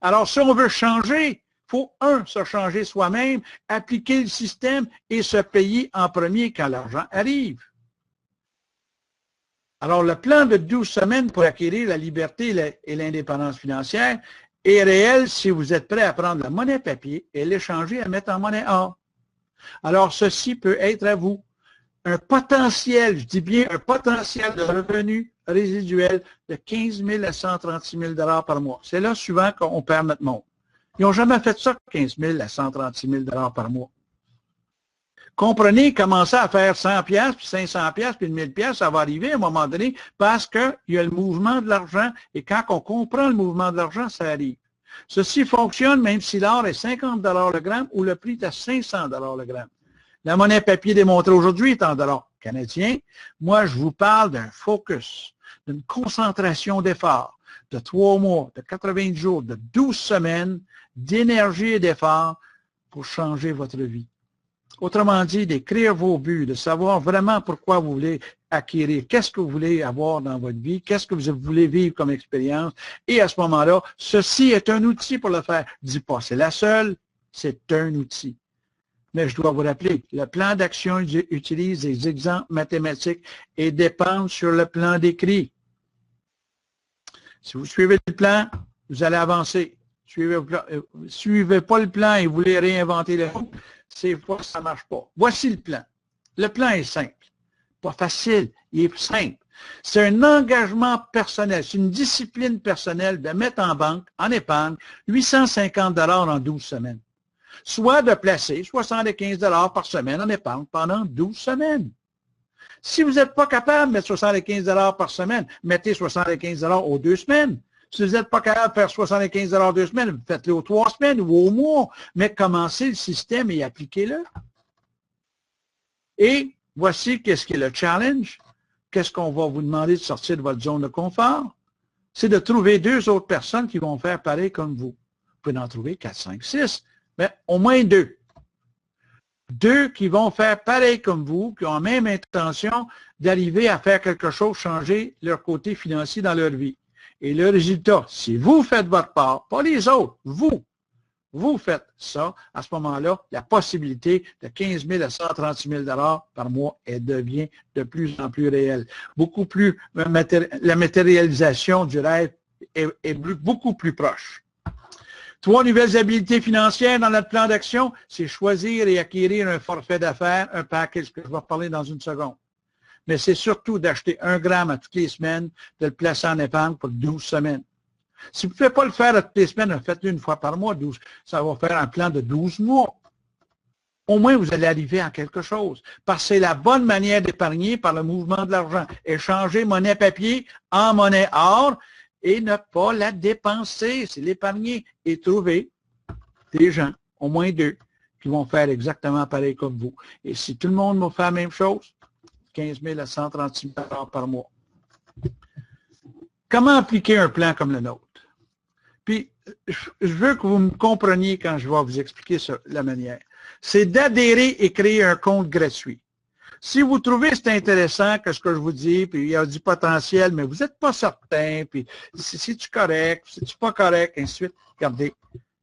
Alors, si on veut changer, il faut, se changer soi-même, appliquer le système et se payer en premier quand l'argent arrive. Alors, le plan de 12 semaines pour acquérir la liberté et l'indépendance financière est réel si vous êtes prêt à prendre la monnaie papier et l'échanger à mettre en monnaie or. Alors, ceci peut être à vous un potentiel, je dis bien un potentiel de revenu résiduel de 15 000 à 136 000 $ par mois. C'est là souvent qu'on perd notre monde. Ils n'ont jamais fait ça, 15 000 à 136 000 $ par mois. Comprenez, commencer à faire 100 pièces, puis 500 pièces, puis 1000 pièces, ça va arriver à un moment donné parce qu'il y a le mouvement de l'argent et quand on comprend le mouvement de l'argent, ça arrive. Ceci fonctionne même si l'or est 50 $ le gramme ou le prix est à 500 $ le gramme. La monnaie papier démontrée aujourd'hui est en dollars canadiens. Moi, je vous parle d'un focus, d'une concentration d'efforts de 3 mois, de 80 jours, de 12 semaines, d'énergie et d'efforts pour changer votre vie. Autrement dit, d'écrire vos buts, de savoir vraiment pourquoi vous voulez acquérir, qu'est-ce que vous voulez avoir dans votre vie, qu'est-ce que vous voulez vivre comme expérience. Et à ce moment-là, ceci est un outil pour le faire. Je ne dis pas c'est la seule, c'est un outil. Mais je dois vous rappeler, le plan d'action utilise des exemples mathématiques et dépend sur le plan décrit. Si vous suivez le plan, vous allez avancer. Suivez pas le plan et vous voulez réinventer le roue, c'est pas ça ne marche pas. Voici le plan. Le plan est simple. Pas facile, il est simple. C'est un engagement personnel, c'est une discipline personnelle de mettre en banque, en épargne, 850 $ en 12 semaines. Soit de placer 75 $ par semaine en épargne pendant 12 semaines. Si vous n'êtes pas capable de mettre 75 $ par semaine, mettez 75 $ aux 2 semaines. Si vous n'êtes pas capable de faire 75 $ 2 semaines, faites-le aux 3 semaines ou au mois, mais commencez le système et appliquez-le. Et voici qu'est-ce qui est le challenge. Qu'est-ce qu'on va vous demander de sortir de votre zone de confort? C'est de trouver 2 autres personnes qui vont faire pareil comme vous. Vous pouvez en trouver 4, 5, 6, mais au moins 2. 2 qui vont faire pareil comme vous, qui ont la même intention d'arriver à faire quelque chose, changer leur côté financier dans leur vie. Et le résultat, si vous faites votre part, pas les autres, vous faites ça, à ce moment-là, la possibilité de 15 000 à 136 000 $ par mois, elle devient de plus en plus réelle. Beaucoup plus, la matérialisation du rêve est beaucoup plus proche. 3 nouvelles habiletés financières dans notre plan d'action, c'est choisir et acquérir un forfait d'affaires, un package que je vais parler dans une seconde. Mais c'est surtout d'acheter 1 gramme à toutes les semaines, de le placer en épargne pour 12 semaines. Si vous ne pouvez pas le faire à toutes les semaines, faites-le une fois par mois, 12. Ça va faire un plan de 12 mois. Au moins, vous allez arriver à quelque chose. Parce que c'est la bonne manière d'épargner par le mouvement de l'argent. Échanger monnaie papier en monnaie or et ne pas la dépenser. C'est l'épargner et trouver des gens, au moins 2, qui vont faire exactement pareil comme vous. Et si tout le monde va faire la même chose, 15 000 à 136 000 $ par mois. Comment appliquer un plan comme le nôtre? Puis, je veux que vous me compreniez quand je vais vous expliquer la manière. C'est d'adhérer et créer un compte gratuit. Si vous trouvez c'est intéressant que ce que je vous dis, puis il y a du potentiel, mais vous n'êtes pas certain, puis c'est-tu correct, c'est-tu pas correct, ainsi de suite, regardez,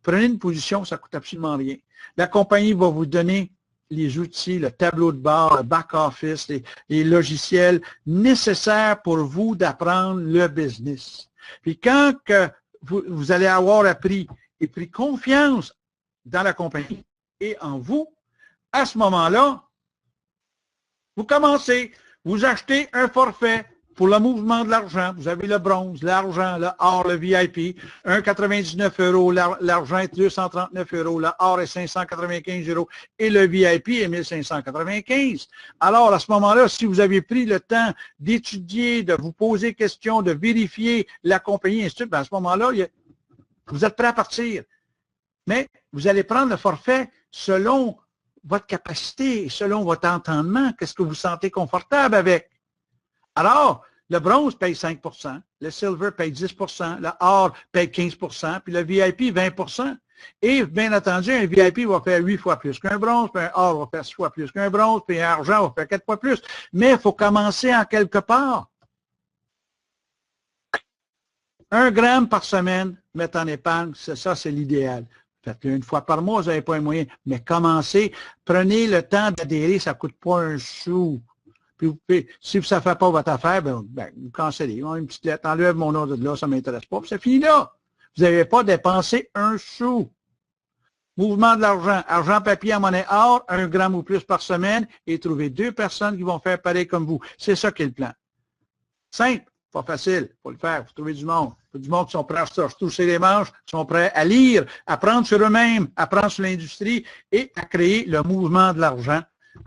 prenez une position, ça ne coûte absolument rien. La compagnie va vous donner les outils, le tableau de bord, le back-office, les logiciels nécessaires pour vous d'apprendre le business. Puis quand que vous allez avoir appris et pris confiance dans la compagnie et en vous, à ce moment-là, vous commencez, vous achetez un forfait Pour le mouvement de l'argent, vous avez le bronze, l'argent, le or, le VIP, 1,99 €, l'argent est 239 €, le or est 595 € et le VIP est 1595. Alors, à ce moment-là, si vous avez pris le temps d'étudier, de vous poser questions, de vérifier la compagnie, et ainsi de suite, bien, à ce moment-là, vous êtes prêt à partir. Mais vous allez prendre le forfait selon votre capacité, selon votre entendement, qu'est-ce que vous sentez confortable avec. Alors, le bronze paye 5 %, le silver paye 10 %, le or paye 15 %, puis le VIP 20 %. Et bien entendu, un VIP va faire 8 fois plus qu'un bronze, puis un or va faire 6 fois plus qu'un bronze, puis un argent va faire 4 fois plus. Mais il faut commencer en quelque part. 1 gramme par semaine, mettre en épargne, ça, c'est l'idéal. Faites-le une fois par mois, vous n'avez pas un moyen. Mais commencez, prenez le temps d'adhérer, ça ne coûte pas un sou. Puis vous pouvez, si ça ne fait pas votre affaire, vous cancellez. Une petite lettre, enlève mon nom de là, ça ne m'intéresse pas. Puis c'est fini là. Vous n'avez pas dépensé un sou. Mouvement de l'argent, argent papier en monnaie or, 1 gramme ou plus par semaine, et trouvez 2 personnes qui vont faire pareil comme vous. C'est ça qui est le plan. Simple. Pas facile, il faut le faire, il faut trouver du monde. Il faut du monde qui sont prêts à se trousser les manches, qui sont prêts à lire, à apprendre sur eux-mêmes, à apprendre sur l'industrie et à créer le mouvement de l'argent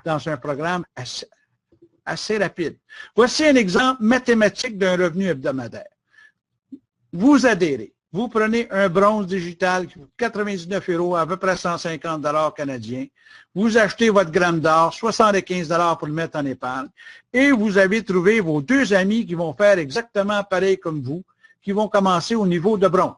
dans un programme assez rapide. Voici un exemple mathématique d'un revenu hebdomadaire. Vous adhérez, vous prenez un bronze digital qui coûte 99 €, à peu près 150 $ canadiens. Vous achetez votre gramme d'or, 75 $ pour le mettre en épargne, et vous avez trouvé vos 2 amis qui vont faire exactement pareil comme vous, qui vont commencer au niveau de bronze.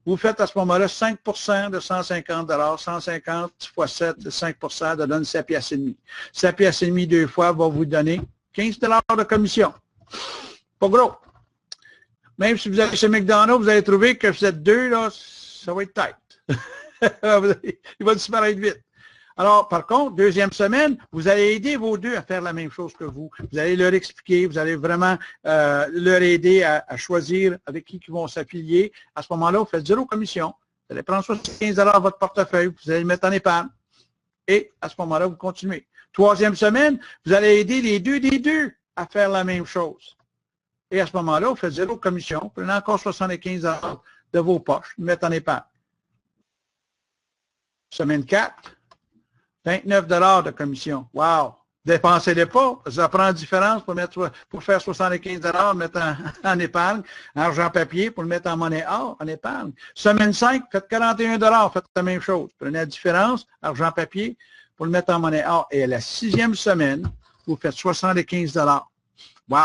Vous faites à ce moment-là 5 % de 150 $, 150 x 7, 5 % ça donne 7 piastres et demi. 7 piastres et demi 2 fois va vous donner 15 $ de commission. Pas gros. Même si vous allez chez McDonald's, vous allez trouver que vous êtes 2, là, ça va être tight. Il va disparaître vite. Alors, par contre, deuxième semaine, vous allez aider vos 2 à faire la même chose que vous. Vous allez leur expliquer, vous allez vraiment leur aider à choisir avec qui ils vont s'affilier. À ce moment-là, vous faites 0 commission. Vous allez prendre 75 $ de votre portefeuille, vous allez le mettre en épargne. Et à ce moment-là, vous continuez. Troisième semaine, vous allez aider les 2 des 2 à faire la même chose. Et à ce moment-là, vous faites 0 commission, vous prenez encore 75 $ de vos poches, vous mettez en épargne. Semaine 4, 29 $ de commission. Wow! Dépensez-les pas, ça prend une différence pour faire 75 $, mettre en épargne, argent papier pour le mettre en monnaie or, en épargne. Semaine 5, faites 41 $, faites la même chose. Prenez la différence, argent papier, pour le mettre en monnaie or. Et à la 6e semaine, vous faites 75 $. Wow!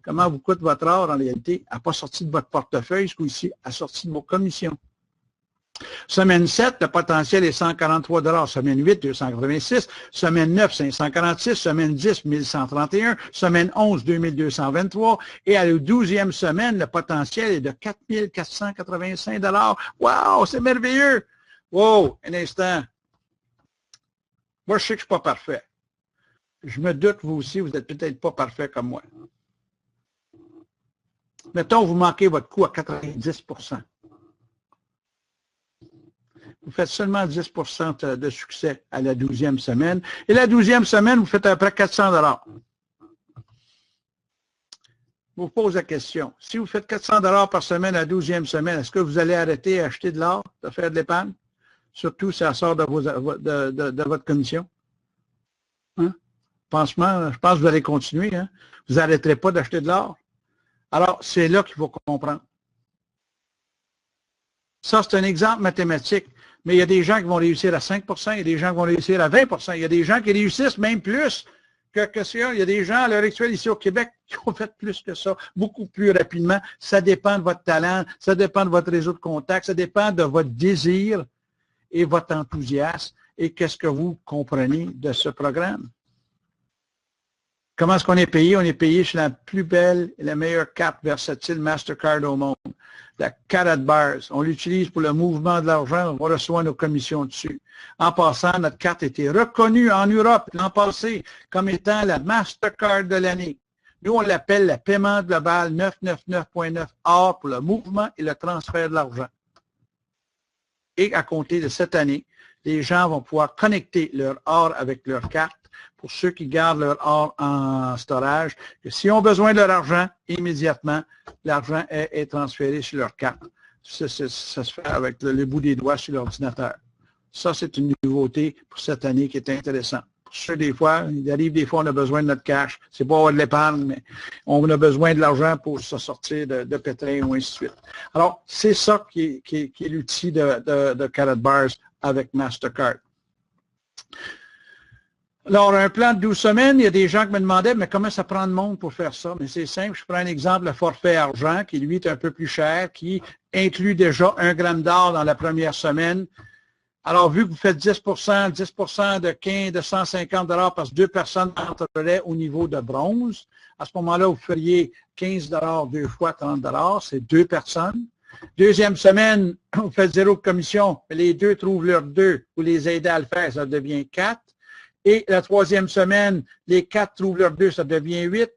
Comment vous coûte votre or en réalité? Elle n'a pas sorti de votre portefeuille, ce coup-ci, elle a sorti de vos commissions. Semaine 7, le potentiel est 143 $. Semaine 8, 286. Semaine 9, 546. Semaine 10, 1131. Semaine 11, 2223. Et à la 12e semaine, le potentiel est de 4 485 $. Wow, c'est merveilleux! Wow, un instant. Moi, je sais que je ne suis pas parfait. Je me doute, vous aussi, vous n'êtes peut-être pas parfait comme moi. Mettons, vous manquez votre coût à 90 %. Vous faites seulement 10 % de succès à la 12e semaine. Et la 12e semaine, vous faites à peu près 400 $. Je vous pose la question. Si vous faites 400 $ par semaine à la 12e semaine, est-ce que vous allez arrêter d'acheter de l'or, de faire de l'épargne? Surtout si ça sort de votre commission. Hein? Je pense que vous allez continuer. Hein? Vous n'arrêterez pas d'acheter de l'or. Alors, c'est là qu'il faut comprendre. Ça, c'est un exemple mathématique. Mais il y a des gens qui vont réussir à 5 %, il y a des gens qui vont réussir à 20 %, il y a des gens qui réussissent même plus que ça. Il y a des gens à l'heure actuelle ici au Québec qui ont fait plus que ça, beaucoup plus rapidement. Ça dépend de votre talent, ça dépend de votre réseau de contacts, ça dépend de votre désir et votre enthousiasme et qu'est-ce que vous comprenez de ce programme. Comment est-ce qu'on est payé? On est payé chez la plus belle et la meilleure carte versatile Mastercard au monde, la Karatbars. On l'utilise pour le mouvement de l'argent, on reçoit nos commissions dessus. En passant, notre carte a été reconnue en Europe l'an passé comme étant la Mastercard de l'année. Nous, on l'appelle la paiement global 999.9 or pour le mouvement et le transfert de l'argent. Et à compter de cette année, les gens vont pouvoir connecter leur or avec leur carte pour ceux qui gardent leur or en storage, que s'ils ont besoin de leur argent, immédiatement, l'argent est transféré sur leur carte. Ça se fait avec le bout des doigts sur l'ordinateur. Ça, c'est une nouveauté pour cette année qui est intéressante. Pour ceux, des fois, il arrive des fois, on a besoin de notre cash. C'est pas avoir de l'épargne, mais on a besoin de l'argent pour se sortir de pétrin ou ainsi de suite. Alors, c'est ça qui est l'outil de Karatbars avec Mastercard. Alors, un plan de 12 semaines, il y a des gens qui me demandaient, mais comment ça prend de monde pour faire ça? Mais c'est simple, je prends un exemple, le forfait argent, qui lui est un peu plus cher, qui inclut déjà 1 gramme d'or dans la première semaine. Alors, vu que vous faites 10 de 15, de 150 $ parce que 2 personnes entreraient au niveau de bronze, à ce moment-là, vous feriez 15 $ 2 fois 30 $, c'est 2 personnes. Deuxième semaine, vous faites 0 commission, les deux trouvent leurs 2, vous les aidez à le faire, ça devient 4. Et la troisième semaine, les 4 trouvent leurs 2, ça devient 8.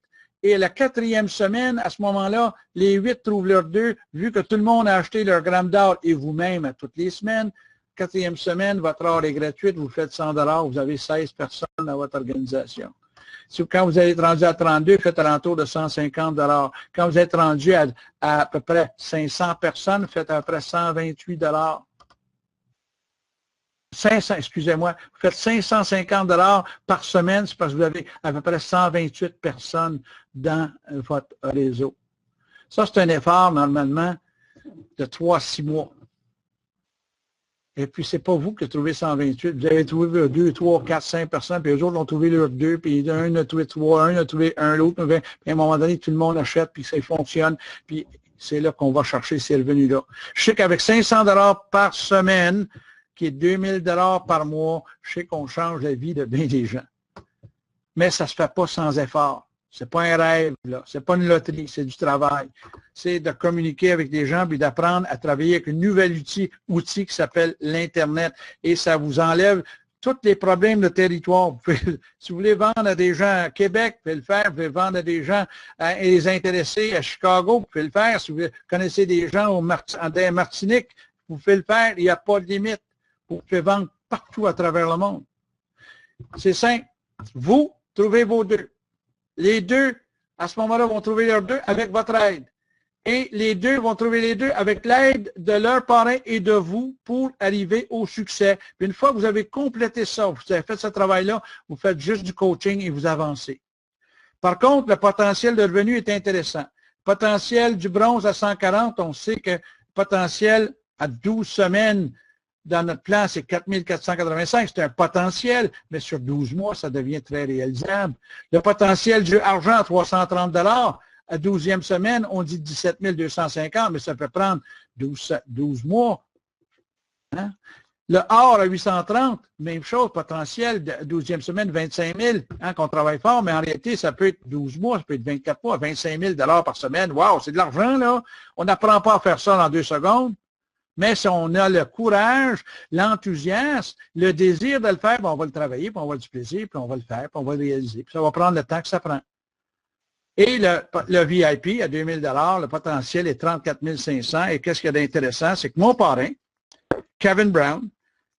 Et la quatrième semaine, à ce moment-là, les 8 trouvent leurs 2, vu que tout le monde a acheté leur gramme d'or et vous-même à toutes les semaines. Quatrième semaine, votre or est gratuite, vous faites 100 $, vous avez 16 personnes dans votre organisation. Quand vous êtes rendu à 32, faites alentour de 150 $. Quand vous êtes rendu à peu près 500 personnes, faites à peu près 128 $. 500, excusez-moi, vous faites 550 $ par semaine, c'est parce que vous avez à peu près 128 personnes dans votre réseau. Ça, c'est un effort, normalement, de 3 à 6 mois. Et puis, c'est pas vous qui trouvez 128. Vous avez trouvé 2, 3, 4, 5 personnes, puis eux autres ont trouvé leurs 2, puis un a trouvé 3, un a trouvé 1, l'autre, puis à un moment donné, tout le monde achète, puis ça fonctionne, puis c'est là qu'on va chercher ces revenus-là. Je sais qu'avec 500 $ par semaine, qui est 2000 $ par mois, je sais qu'on change la vie de bien des gens. Mais ça ne se fait pas sans effort. Ce n'est pas un rêve, là. Ce n'est pas une loterie, c'est du travail. C'est de communiquer avec des gens puis d'apprendre à travailler avec un nouvel outil qui s'appelle l'Internet. Et ça vous enlève tous les problèmes de territoire. Si vous voulez vendre à des gens à Québec, vous pouvez le faire. Vous pouvez vendre à des gens et les intéresser à Chicago, vous pouvez le faire. Si vous connaissez des gens en Martinique, vous pouvez le faire. Il n'y a pas de limite. Vous pouvez vendre partout à travers le monde. C'est simple. Vous trouvez vos 2. Les 2, à ce moment-là, vont trouver leurs 2 avec votre aide. Et les 2 vont trouver les 2 avec l'aide de leur parrain et de vous pour arriver au succès. Puis une fois que vous avez complété ça, vous avez fait ce travail-là, vous faites juste du coaching et vous avancez. Par contre, le potentiel de revenu est intéressant. Potentiel du bronze à 140, on sait que potentiel à 12 semaines, dans notre plan, c'est 4 485, c'est un potentiel, mais sur 12 mois, ça devient très réalisable. Le potentiel du argent à 330 $, à 12e semaine, on dit 17 250, mais ça peut prendre 12 mois. Hein? Le or à 830, même chose, potentiel, 12e semaine, 25 000, hein, qu'on travaille fort, mais en réalité, ça peut être 12 mois, ça peut être 24 mois, 25 000 $ par semaine. Wow, c'est de l'argent, là. On n'apprend pas à faire ça en 2 secondes. Mais si on a le courage, l'enthousiasme, le désir de le faire, ben on va le travailler, puis on va avoir du plaisir, puis on va le faire, puis on va le réaliser. Puis ça va prendre le temps que ça prend. Et le VIP à 2000 $, le potentiel est 34 500. Et qu'est-ce qu'il y a d'intéressant? C'est que mon parrain, Kevin Brown,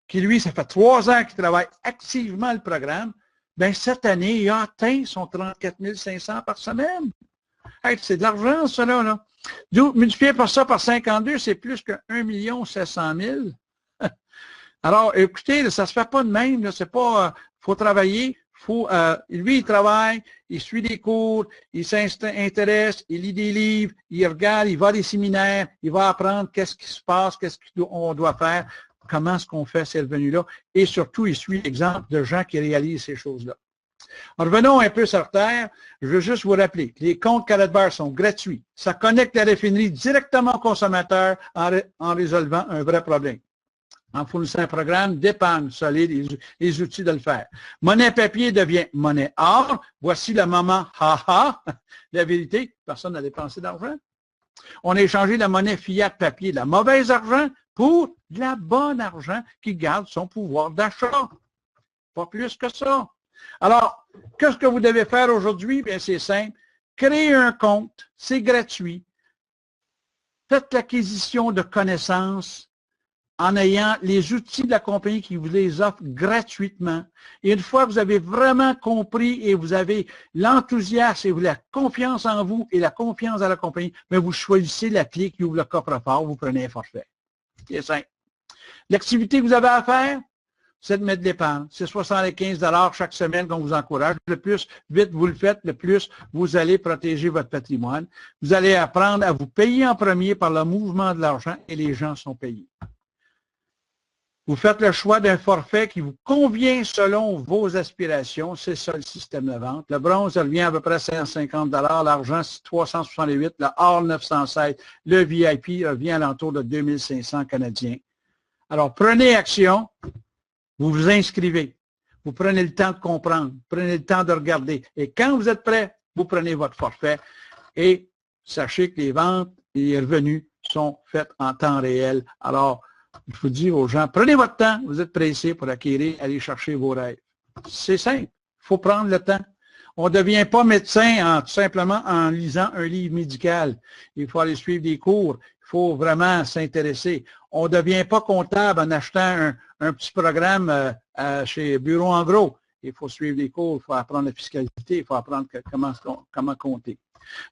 qui lui, ça fait 3 ans qu'il travaille activement le programme, bien cette année, il a atteint son 34 500 par semaine. Hey, c'est de l'argent, ça, là. Multiplié par ça par 52, c'est plus que 1 700 000. Alors, écoutez, là, ça ne se fait pas de même. C'est pas, faut travailler. Lui, il travaille, il suit des cours, il s'intéresse, il lit des livres, il regarde, il va à des séminaires, il va apprendre qu'est-ce qui se passe, qu'est-ce qu'on doit faire, comment est-ce qu'on fait ces revenus-là. Et surtout, il suit l'exemple de gens qui réalisent ces choses-là. Revenons un peu sur terre. Je veux juste vous rappeler que les comptes Karatbars sont gratuits. Ça connecte la raffinerie directement au consommateur en résolvant un vrai problème. En fournissant un programme d'épargne solide et les outils de le faire. Monnaie papier devient monnaie or. Voici le moment ha-ha. La vérité, personne n'a dépensé d'argent. On a échangé la monnaie fiat papier, de la mauvaise argent, pour de la bonne argent qui garde son pouvoir d'achat. Pas plus que ça. Alors, qu'est-ce que vous devez faire aujourd'hui? Bien, c'est simple. Créez un compte, c'est gratuit. Faites l'acquisition de connaissances en ayant les outils de la compagnie qui vous les offre gratuitement. Et une fois que vous avez vraiment compris et vous avez l'enthousiasme et vous la confiance en vous et la confiance dans la compagnie, mais vous choisissez la clé qui ouvre le coffre-fort, vous prenez un forfait. C'est simple. L'activité que vous avez à faire, c'est de mettre de l'épargne. C'est 75 $ chaque semaine qu'on vous encourage. Le plus vite vous le faites, le plus vous allez protéger votre patrimoine. Vous allez apprendre à vous payer en premier par le mouvement de l'argent et les gens sont payés. Vous faites le choix d'un forfait qui vous convient selon vos aspirations. C'est ça le système de vente. Le bronze, ça revient à peu près à 150 $. L'argent, c'est 368. Le or, 916. Le VIP revient à l'entour de 2500 canadiens. Alors, prenez action. Vous vous inscrivez. Vous prenez le temps de comprendre. Vous prenez le temps de regarder. Et quand vous êtes prêt, vous prenez votre forfait. Et sachez que les ventes et les revenus sont faits en temps réel. Alors, il faut dire aux gens, prenez votre temps, vous êtes pressés pour acquérir, aller chercher vos rêves. C'est simple, il faut prendre le temps. On ne devient pas médecin tout simplement en lisant un livre médical. Il faut aller suivre des cours, il faut vraiment s'intéresser. On ne devient pas comptable en achetant un petit programme chez Bureau en gros. Il faut suivre des cours, il faut apprendre la fiscalité, il faut apprendre comment compter.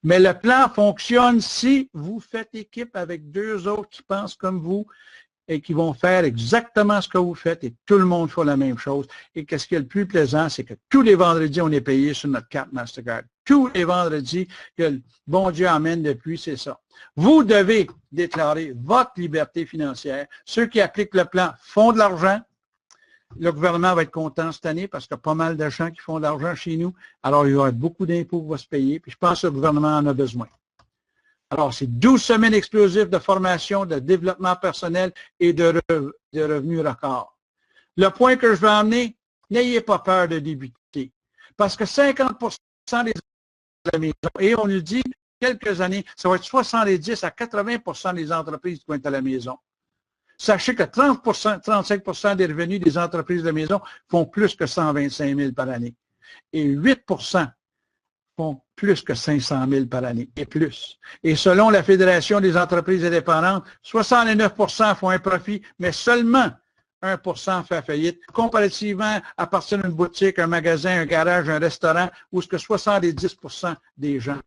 Mais le plan fonctionne si vous faites équipe avec deux autres qui pensent comme vous, et qui vont faire exactement ce que vous faites et tout le monde fait la même chose. Et qu'est-ce qui est le plus plaisant, c'est que tous les vendredis, on est payé sur notre carte Mastercard. Tous les vendredis que le bon Dieu amène depuis, c'est ça. Vous devez déclarer votre liberté financière. Ceux qui appliquent le plan font de l'argent. Le gouvernement va être content cette année parce qu'il y a pas mal de gens qui font de l'argent chez nous. Alors, il y aura beaucoup d'impôts qui vont se payer. Puis je pense que le gouvernement en a besoin. Alors, c'est 12 semaines explosives de formation, de développement personnel et de revenus records. Le point que je veux emmener, n'ayez pas peur de débuter. Parce que 50% des de la maison, et on nous dit, quelques années, ça va être 70 à 80% des entreprises qui vont être à la maison. Sachez que 35% des revenus des entreprises de maison font plus que 125 000 par année. Et 8% font plus que 500 000 par année et plus. Et selon la Fédération des entreprises indépendantes, 69% font un profit, mais seulement 1% fait faillite, comparativement à partir d'une boutique, un magasin, un garage, un restaurant, où ce que 70% des gens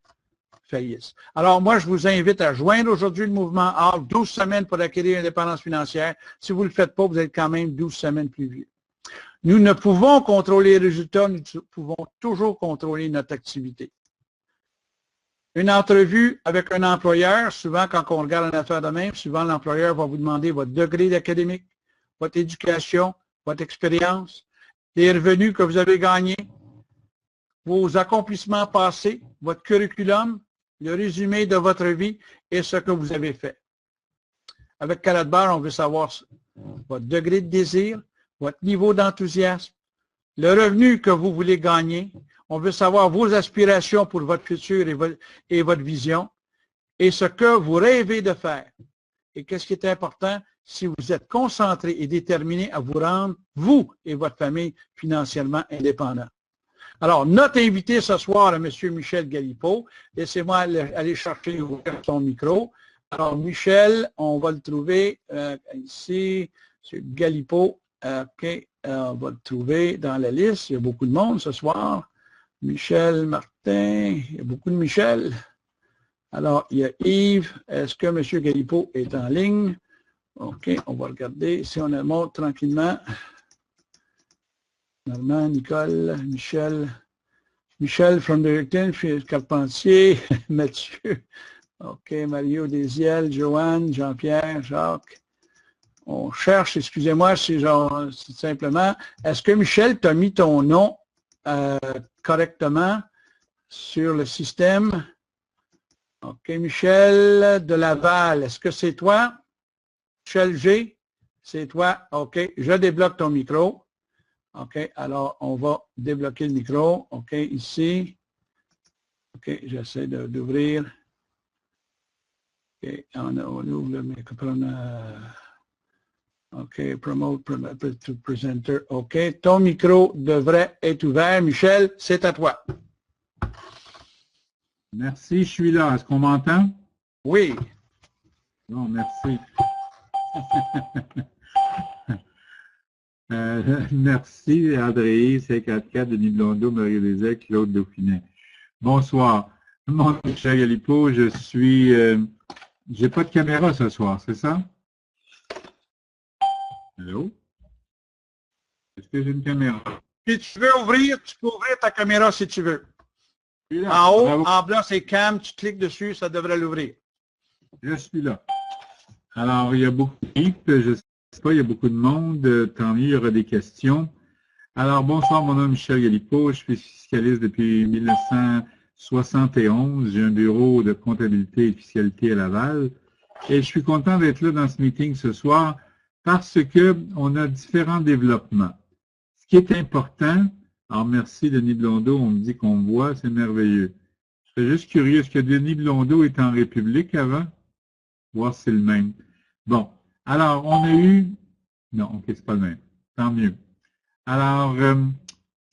faillissent. Alors moi, je vous invite à joindre aujourd'hui le mouvement OUR, 12 semaines pour acquérir l'indépendance financière. Si vous ne le faites pas, vous êtes quand même 12 semaines plus vieux. Nous ne pouvons contrôler les résultats, nous pouvons toujours contrôler notre activité. Une entrevue avec un employeur, souvent quand on regarde une affaire de même, souvent l'employeur va vous demander votre degré d'académique, votre éducation, votre expérience, les revenus que vous avez gagnés, vos accomplissements passés, votre curriculum, le résumé de votre vie et ce que vous avez fait. Avec Karatbar, on veut savoir votre degré de désir, votre niveau d'enthousiasme, le revenu que vous voulez gagner. On veut savoir vos aspirations pour votre futur et votre vision et ce que vous rêvez de faire. Et qu'est-ce qui est important? Si vous êtes concentré et déterminé à vous rendre, vous et votre famille, financièrement indépendants. Alors, notre invité ce soir est M. Michel Galipeau. Laissez-moi aller chercher son micro. Alors, Michel, on va le trouver ici, M. Galipeau. OK, on va le trouver dans la liste. Il y a beaucoup de monde ce soir. Michel Martin, il y a beaucoup de Michel. Alors, il y a Yves. Est-ce que M. Galipeau est en ligne? OK, on va regarder. Si on le montre tranquillement. Normand, Nicole, Michel. Michel from Derrickton, Carpentier, Mathieu. OK, Mario Desiel, Joanne, Jean-Pierre, Jacques. On cherche, excusez-moi, c'est simplement, est-ce que Michel t'a mis ton nom correctement sur le système? OK, Michel de Laval, est-ce que c'est toi? Michel G, c'est toi? OK, je débloque ton micro. OK, alors on va débloquer le micro. OK, ici. OK, j'essaie d'ouvrir. OK, on ouvre le micro. OK, promote to presenter. OK, ton micro devrait être ouvert. Michel, c'est à toi. Merci, je suis là. Est-ce qu'on m'entend? Oui. Bon, merci. Merci, André, 54, Denis Blondeau, Marie Lézec, Claude Dauphinet. Bonsoir. Mon cher Galipo, j'ai pas de caméra ce soir, c'est ça? Allô? Est-ce que j'ai une caméra? Si tu veux ouvrir, tu peux ouvrir ta caméra si tu veux. Là. En haut, Bravo. en blanc, c'est cam, tu cliques dessus, ça devrait l'ouvrir. Je suis là. Alors, il y a beaucoup de je sais pas, il y a beaucoup de monde. Tant mieux, il y aura des questions. Alors, bonsoir, mon nom est Michel Galipo. Je suis fiscaliste depuis 1971. J'ai un bureau de comptabilité et de fiscalité à Laval. Et je suis content d'être là dans ce meeting ce soir parce que on a différents développements. Ce qui est important, alors merci Denis Blondeau, on me dit qu'on me voit, c'est merveilleux. Je serais juste curieux, est-ce que Denis Blondeau est en République avant? Voir si c'est le même. Bon, alors on a eu... Non, ok, c'est pas le même. Tant mieux. Alors,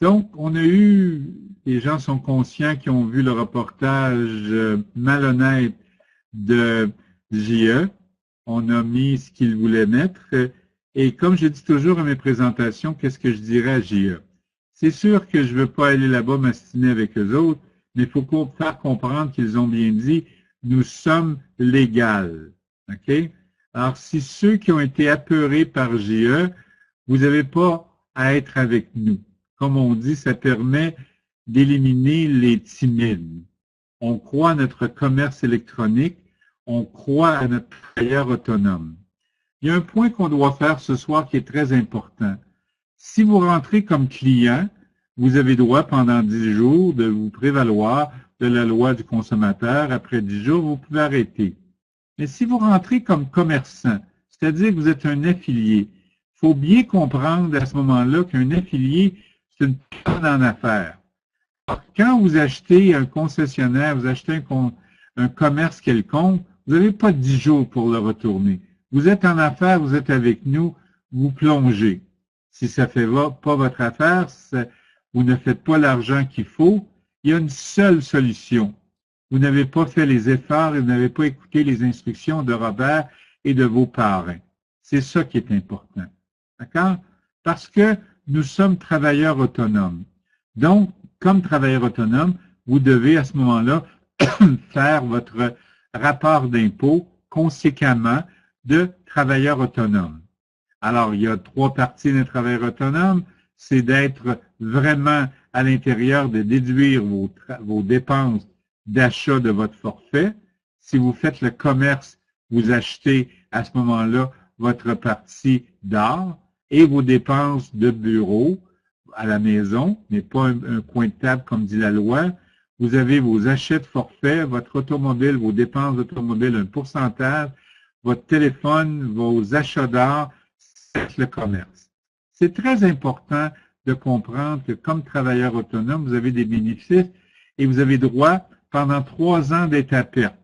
donc, on a eu... Les gens sont conscients qui ont vu le reportage malhonnête de JE. On a mis ce qu'ils voulaient mettre. Et comme je dis toujours à mes présentations, qu'est-ce que je dirais à JE? C'est sûr que je ne veux pas aller là-bas m'astiner avec eux autres, mais il faut faire comprendre qu'ils ont bien dit, nous sommes légaux. OK? Alors, si ceux qui ont été apeurés par JE, vous n'avez pas à être avec nous. Comme on dit, ça permet d'éliminer les timides. On croit à notre commerce électronique, on croit à notre travailleur autonome. Il y a un point qu'on doit faire ce soir qui est très important. Si vous rentrez comme client, vous avez droit pendant 10 jours de vous prévaloir de la loi du consommateur. Après 10 jours, vous pouvez arrêter. Mais si vous rentrez comme commerçant, c'est-à-dire que vous êtes un affilié, il faut bien comprendre à ce moment-là qu'un affilié, c'est une personne en affaires. Alors, quand vous achetez un concessionnaire, vous achetez un commerce quelconque, vous n'avez pas 10 jours pour le retourner. Vous êtes en affaires, vous êtes avec nous, vous plongez. Si ça ne fait pas votre affaire, vous ne faites pas l'argent qu'il faut, il y a une seule solution. Vous n'avez pas fait les efforts et vous n'avez pas écouté les instructions de Robert et de vos parrains. C'est ça qui est important. D'accord? Parce que nous sommes travailleurs autonomes. Donc, comme travailleur autonome, vous devez à ce moment-là faire votre rapport d'impôt conséquemment de travailleur autonome. Alors, il y a 3 parties d'un travailleur autonome. C'est d'être vraiment à l'intérieur, de déduire vos dépenses d'achat de votre forfait. Si vous faites le commerce, vous achetez à ce moment-là votre partie d'art et vos dépenses de bureau à la maison, mais pas un coin de table comme dit la loi. Vous avez vos achats de forfait, votre automobile, vos dépenses d'automobile, un pourcentage, votre téléphone, vos achats d'art, c'est le commerce. C'est très important de comprendre que comme travailleur autonome, vous avez des bénéfices et vous avez droit pendant 3 ans d'être à perte.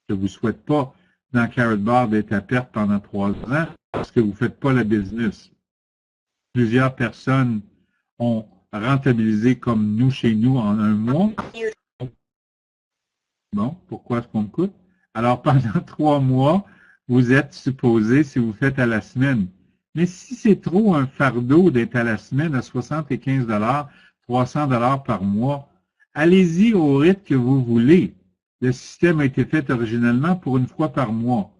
Je ne vous souhaite pas dans Carrot Bar d'être à perte pendant 3 ans parce que vous ne faites pas la business. Plusieurs personnes ont rentabilisé comme nous chez nous en 1 mois. Bon, pourquoi est-ce qu'on me coûte? Alors, pendant 3 mois, vous êtes supposé, si vous faites à la semaine. Mais si c'est trop un fardeau d'être à la semaine à 75 $, 300 $ par mois, allez-y au rythme que vous voulez. Le système a été fait originellement pour 1 fois par mois.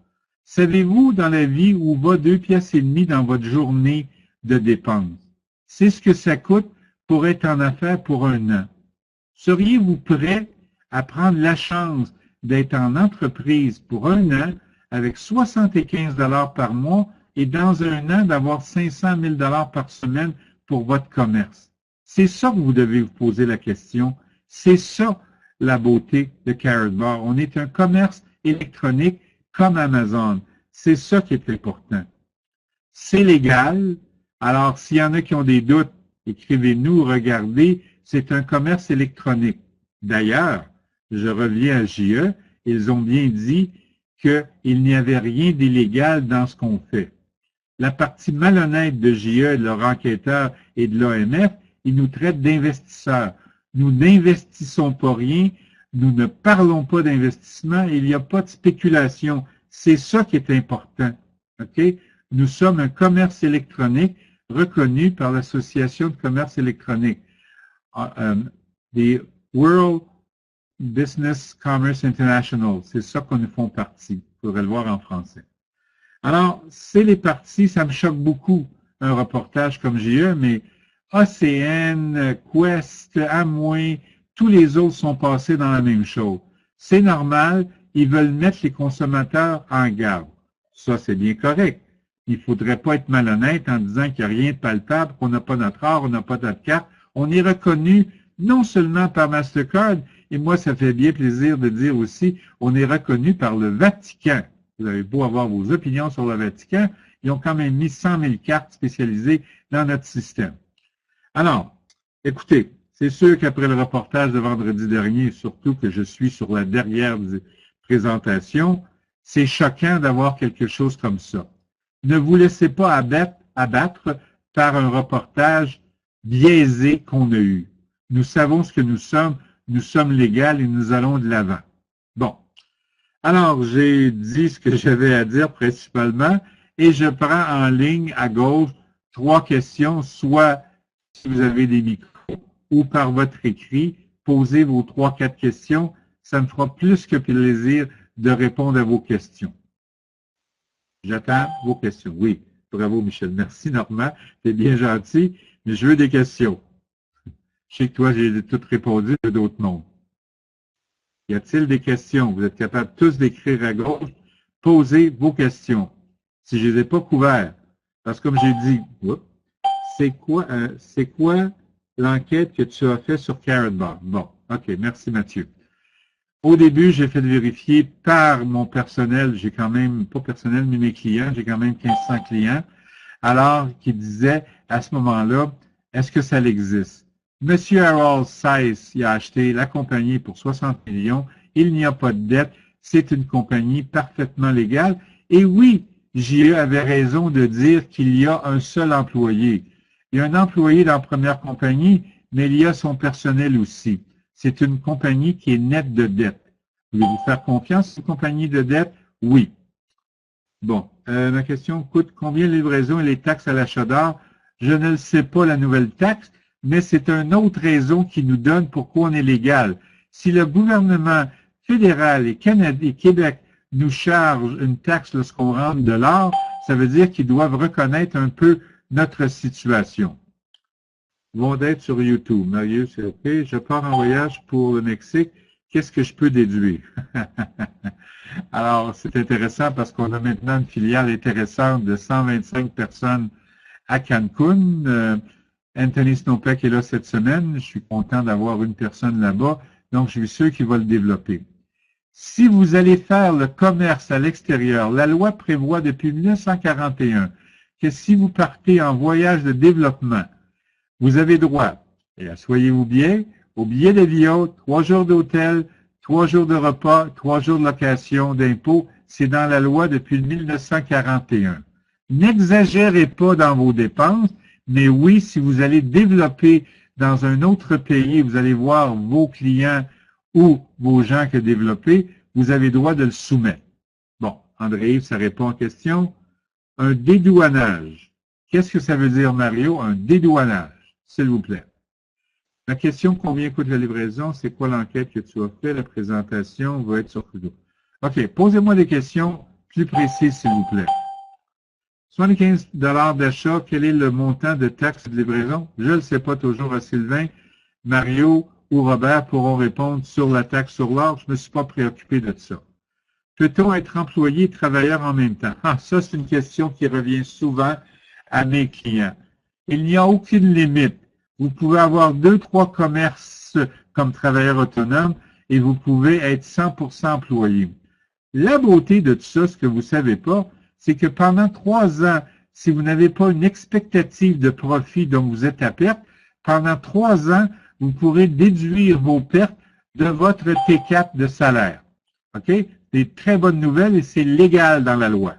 Savez-vous dans la vie où va 2,5 piastres dans votre journée de dépenses? C'est ce que ça coûte pour être en affaires pour 1 an. Seriez-vous prêt à prendre la chance d'être en entreprise pour 1 an avec 75 $ par mois et dans 1 an d'avoir 500 000 $ par semaine pour votre commerce? C'est ça que vous devez vous poser la question. C'est ça la beauté de Carrot Bar. On est un commerce électronique comme Amazon. C'est ça qui est important. C'est légal. Alors, s'il y en a qui ont des doutes, écrivez-nous, regardez. C'est un commerce électronique. D'ailleurs, je reviens à JE, ils ont bien dit qu'il n'y avait rien d'illégal dans ce qu'on fait. La partie malhonnête de JE, de leur enquêteur et de l'OMF, ils nous traitent d'investisseurs. Nous n'investissons pas rien, nous ne parlons pas d'investissement, il n'y a pas de spéculation. C'est ça qui est important. OK? Nous sommes un commerce électronique reconnu par l'Association de commerce électronique, des World Business Commerce International. C'est ça qu'on nous font partie. Vous pourrez le voir en français. Alors, c'est les parties, ça me choque beaucoup, un reportage comme j'ai mais ACN, Quest, Amway, tous les autres sont passés dans la même chose. C'est normal, ils veulent mettre les consommateurs en garde. Ça, c'est bien correct. Il ne faudrait pas être malhonnête en disant qu'il n'y a rien de palpable, qu'on n'a pas notre or, on n'a pas notre carte. On est reconnu non seulement par Mastercard, et moi, ça fait bien plaisir de dire aussi, on est reconnu par le Vatican. Vous avez beau avoir vos opinions sur le Vatican, ils ont quand même mis 100 000 cartes spécialisées dans notre système. Alors, écoutez, c'est sûr qu'après le reportage de vendredi dernier, surtout que je suis sur la dernière présentation, c'est choquant d'avoir quelque chose comme ça. Ne vous laissez pas abattre par un reportage biaisé qu'on a eu. Nous savons ce que nous sommes légaux et nous allons de l'avant. Bon. Alors, j'ai dit ce que j'avais à dire principalement et je prends en ligne à gauche 3 questions, soit si vous avez des micros ou par votre écrit, posez vos 3-4 questions. Ça me fera plus que plaisir de répondre à vos questions. J'attends vos questions. Oui, bravo Michel. Merci Normand, t'es bien gentil, mais je veux des questions. Je sais que toi, j'ai toutes répondu à d'autres mondes. Y a-t-il des questions? Vous êtes capables tous d'écrire à gauche. Posez vos questions. Si je ne les ai pas couverts, parce que comme j'ai dit, c'est quoi l'enquête que tu as fait sur Carrot Bar? Bon, OK, merci Mathieu. Au début, j'ai fait vérifier par mon personnel, j'ai quand même, pas personnel, mais mes clients, j'ai quand même 1500 clients, alors qui disaient à ce moment-là, est-ce que ça existe? Monsieur Harold Seiss, il a acheté la compagnie pour 60 millions, il n'y a pas de dette, c'est une compagnie parfaitement légale. Et oui, JE avait raison de dire qu'il y a un seul employé. Il y a un employé dans la première compagnie, mais il y a son personnel aussi. C'est une compagnie qui est nette de dette. Voulez-vous faire confiance à une compagnie de dette? Oui. Bon, ma question coûte combien de livraisons et les taxes à l'achat d'or? Je ne le sais pas, la nouvelle taxe, mais c'est une autre raison qui nous donne pourquoi on est légal. Si le gouvernement fédéral et Canada et Québec nous chargent une taxe lorsqu'on rentre de l'or, ça veut dire qu'ils doivent reconnaître un peu notre situation. Ils vont être sur YouTube. Mario, c'est OK. Je pars en voyage pour le Mexique. Qu'est-ce que je peux déduire? Alors, c'est intéressant parce qu'on a maintenant une filiale intéressante de 125 personnes à Cancun. Anthony Snopek est là cette semaine. Je suis content d'avoir une personne là-bas. Donc, je suis sûr qu'il va le développer. Si vous allez faire le commerce à l'extérieur, la loi prévoit depuis 1941 que si vous partez en voyage de développement, vous avez droit, et assoyez-vous bien, au billet d'avion, 3 jours d'hôtel, 3 jours de repas, 3 jours de location, d'impôt. C'est dans la loi depuis 1941. N'exagérez pas dans vos dépenses, mais oui, si vous allez développer dans un autre pays, vous allez voir vos clients ou vos gens que développez, vous avez droit de le soumettre. Bon, André-Yves, ça répond à question. Un dédouanage. Qu'est-ce que ça veut dire, Mario? Un dédouanage, s'il vous plaît. La question, combien coûte la livraison? C'est quoi l'enquête que tu as fait? La présentation va être sur Trudeau. OK, posez-moi des questions plus précises, s'il vous plaît. 75 $ d'achat, quel est le montant de taxes de livraison? Je ne le sais pas toujours à Sylvain. Mario ou Robert pourront répondre sur la taxe sur l'or. Je ne me suis pas préoccupé de ça. Peut-on être employé et travailleur en même temps? Ah, ça, c'est une question qui revient souvent à mes clients. Il n'y a aucune limite. Vous pouvez avoir 2-3 commerces comme travailleur autonome et vous pouvez être 100% employé. La beauté de tout ça, ce que vous ne savez pas, c'est que pendant 3 ans, si vous n'avez pas une expectative de profit dont vous êtes à perte, pendant 3 ans, vous pourrez déduire vos pertes de votre T4 de salaire. OK? C'est très bonne nouvelle et c'est légal dans la loi.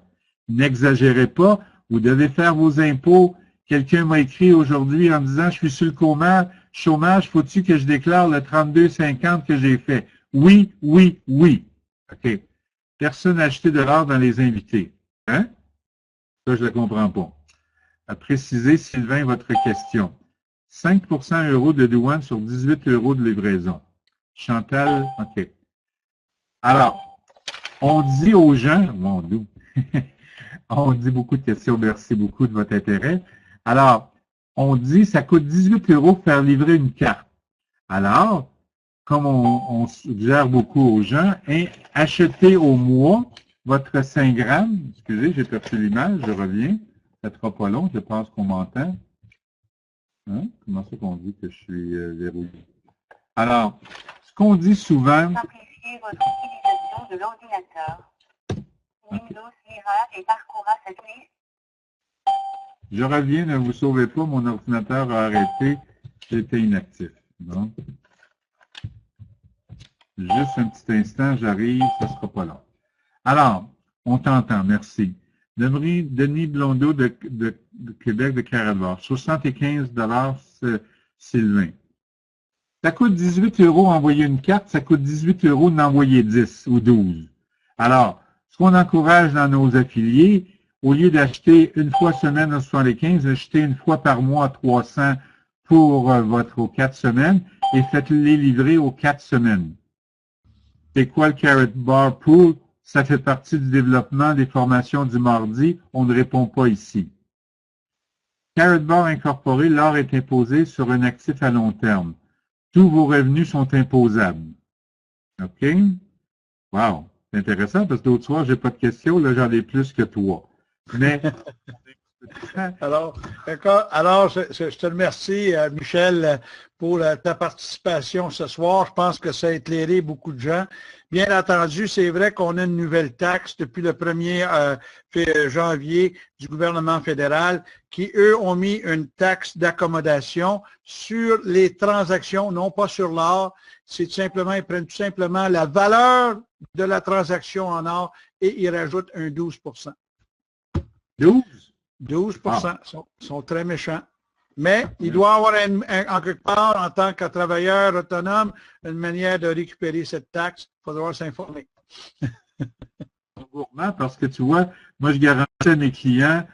N'exagérez pas, vous devez faire vos impôts. Quelqu'un m'a écrit aujourd'hui en me disant, je suis sur le chômage, faut-il que je déclare le 32,50 que j'ai fait? Oui, oui, oui. OK. Personne n'a acheté de l'or dans les invités. Hein? Ça, je ne la comprends pas. À préciser, Sylvain, votre question. 5% euros de douane sur 18 euros de livraison. Chantal, OK. Alors, on dit aux gens, mon Dieu, on dit beaucoup de questions, merci beaucoup de votre intérêt. Alors, on dit, ça coûte 18 euros faire livrer une carte. Alors, comme on suggère beaucoup aux gens, achetez au mois votre 5 grammes. Excusez, j'ai perdu l'image, je reviens. Ça ne sera pas long, je pense qu'on m'entend. Hein? Comment ça qu'on dit que je suis verrouillé? Alors, ce qu'on dit souvent... Simplifiez votre utilisation de l'ordinateur. Windows lira et parcourra cette liste. Je reviens, ne vous sauvez pas, mon ordinateur a arrêté, j'étais inactif. Bon. Juste un petit instant, j'arrive, ça ne sera pas long. Alors, on t'entend, merci. Denis Blondeau de Québec, de Carador, 75 $, Sylvain. Ça coûte 18 euros envoyer une carte, ça coûte 18 euros d'envoyer 10 ou 12. Alors, ce qu'on encourage dans nos affiliés, au lieu d'acheter une fois semaine à 75, achetez une fois par mois à 300 pour aux 4 semaines et faites-les livrer aux 4 semaines. C'est quoi le Carrot Bar Pool? Ça fait partie du développement des formations du mardi. On ne répond pas ici. Carrot Bar incorporé, l'or est imposé sur un actif à long terme. Tous vos revenus sont imposables. OK? Wow! C'est intéressant parce que d'autres soirs, je n'ai pas de questions. Là, j'en ai plus que toi. Mais... Alors, je te remercie, Michel, pour ta participation ce soir. Je pense que ça a éclairé beaucoup de gens. Bien entendu, c'est vrai qu'on a une nouvelle taxe depuis le 1er janvier du gouvernement fédéral qui, eux, ont mis une taxe d'accommodation sur les transactions, non pas sur l'or. C'est tout simplement, ils prennent tout simplement la valeur de la transaction en or et ils rajoutent un 12 12? 12 sont très méchants. Mais il doit avoir en quelque part, en tant que travailleur autonome, une manière de récupérer cette taxe. Il faudra s'informer. Gourmand, parce que tu vois, moi je garantis à mes clients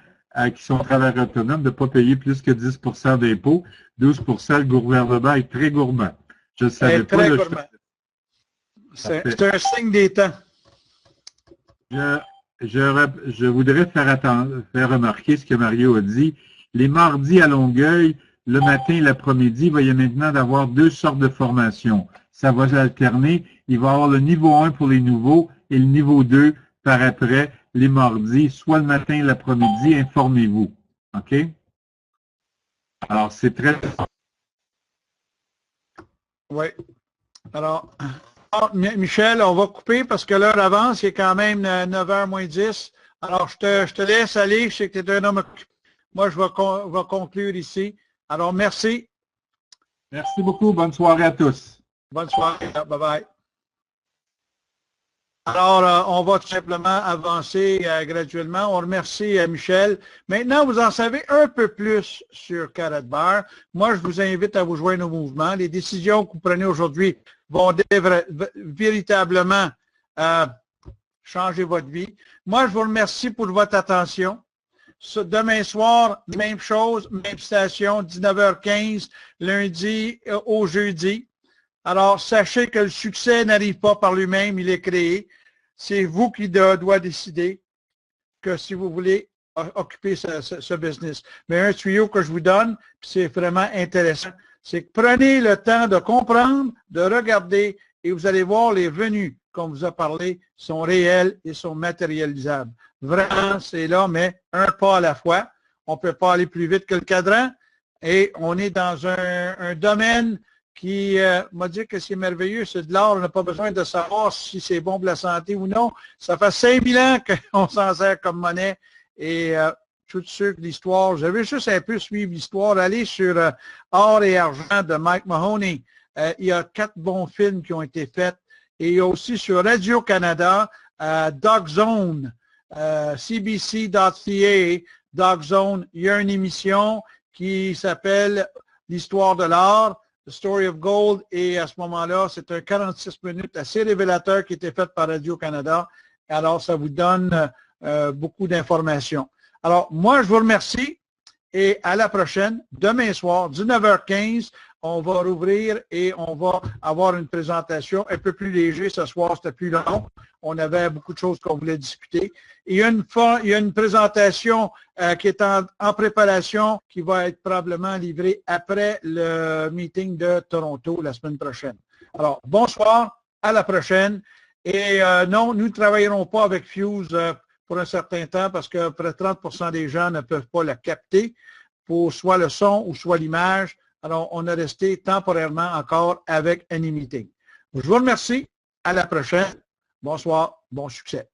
qui sont travailleurs autonomes de ne pas payer plus que 10 d'impôts. 12 le gouvernement est très gourmand. Je ne savais pas. C'est un signe des temps. Je voudrais faire remarquer ce que Mario a dit. Les mardis à Longueuil, le matin et l'après-midi, il va y avoir maintenant d'avoir 2 sortes de formations. Ça va alterner. Il va y avoir le niveau 1 pour les nouveaux et le niveau 2 par après, les mardis, soit le matin et l'après-midi. Informez-vous. OK? Alors, c'est très... Oui. Alors, Michel, on va couper parce que l'heure avance. Il est quand même 9h moins 10. Alors, je te laisse aller. Je sais que tu es un homme occupé. Moi, je vais conclure ici. Alors, merci. Merci beaucoup. Bonne soirée à tous. Bonne soirée. Bye-bye. Alors, on va tout simplement avancer graduellement. On remercie Michel. Maintenant, vous en savez un peu plus sur Carrot Bar. Moi, je vous invite à vous joindre au mouvement. Les décisions que vous prenez aujourd'hui vont véritablement changer votre vie. Moi, je vous remercie pour votre attention. Demain soir, même chose, même station, 19h15, lundi au jeudi. Alors, sachez que le succès n'arrive pas par lui-même, il est créé. C'est vous qui doit décider que si vous voulez occuper ce business. Mais un tuyau que je vous donne, c'est vraiment intéressant, c'est que prenez le temps de comprendre, de regarder, et vous allez voir les revenus, comme vous a parlé, sont réels et sont matérialisables. Vraiment, c'est là, mais un pas à la fois. On ne peut pas aller plus vite que le cadran. Et on est dans un domaine qui m'a dit que c'est merveilleux, c'est de l'or, on n'a pas besoin de savoir si c'est bon pour la santé ou non. Ça fait 5000 ans qu'on s'en sert comme monnaie. Et tout sûr que l'histoire, j'avais juste un peu suivre l'histoire, aller sur Or et argent de Mike Mahoney. Il y a 4 bons films qui ont été faits. Et il y a aussi sur Radio-Canada, Dog Zone, cbc.ca, Dog Zone, il y a une émission qui s'appelle L'histoire de l'art, The Story of Gold, et à ce moment-là, c'est un 46 minutes assez révélateur qui était fait par Radio-Canada. Alors, ça vous donne beaucoup d'informations. Alors, moi, je vous remercie et à la prochaine. Demain soir, 19h15, on va rouvrir et on va avoir une présentation un peu plus léger. Ce soir, c'était plus long. On avait beaucoup de choses qu'on voulait discuter. Il y a une présentation qui est en préparation qui va être probablement livrée après le meeting de Toronto la semaine prochaine. Alors, bonsoir, à la prochaine. Et non, nous ne travaillerons pas avec Fuse pour un certain temps parce que près de 30% des gens ne peuvent pas la capter pour soit le son ou soit l'image. Alors, on est resté temporairement encore avec AnyMeeting. Je vous remercie. À la prochaine. Bonsoir. Bon succès.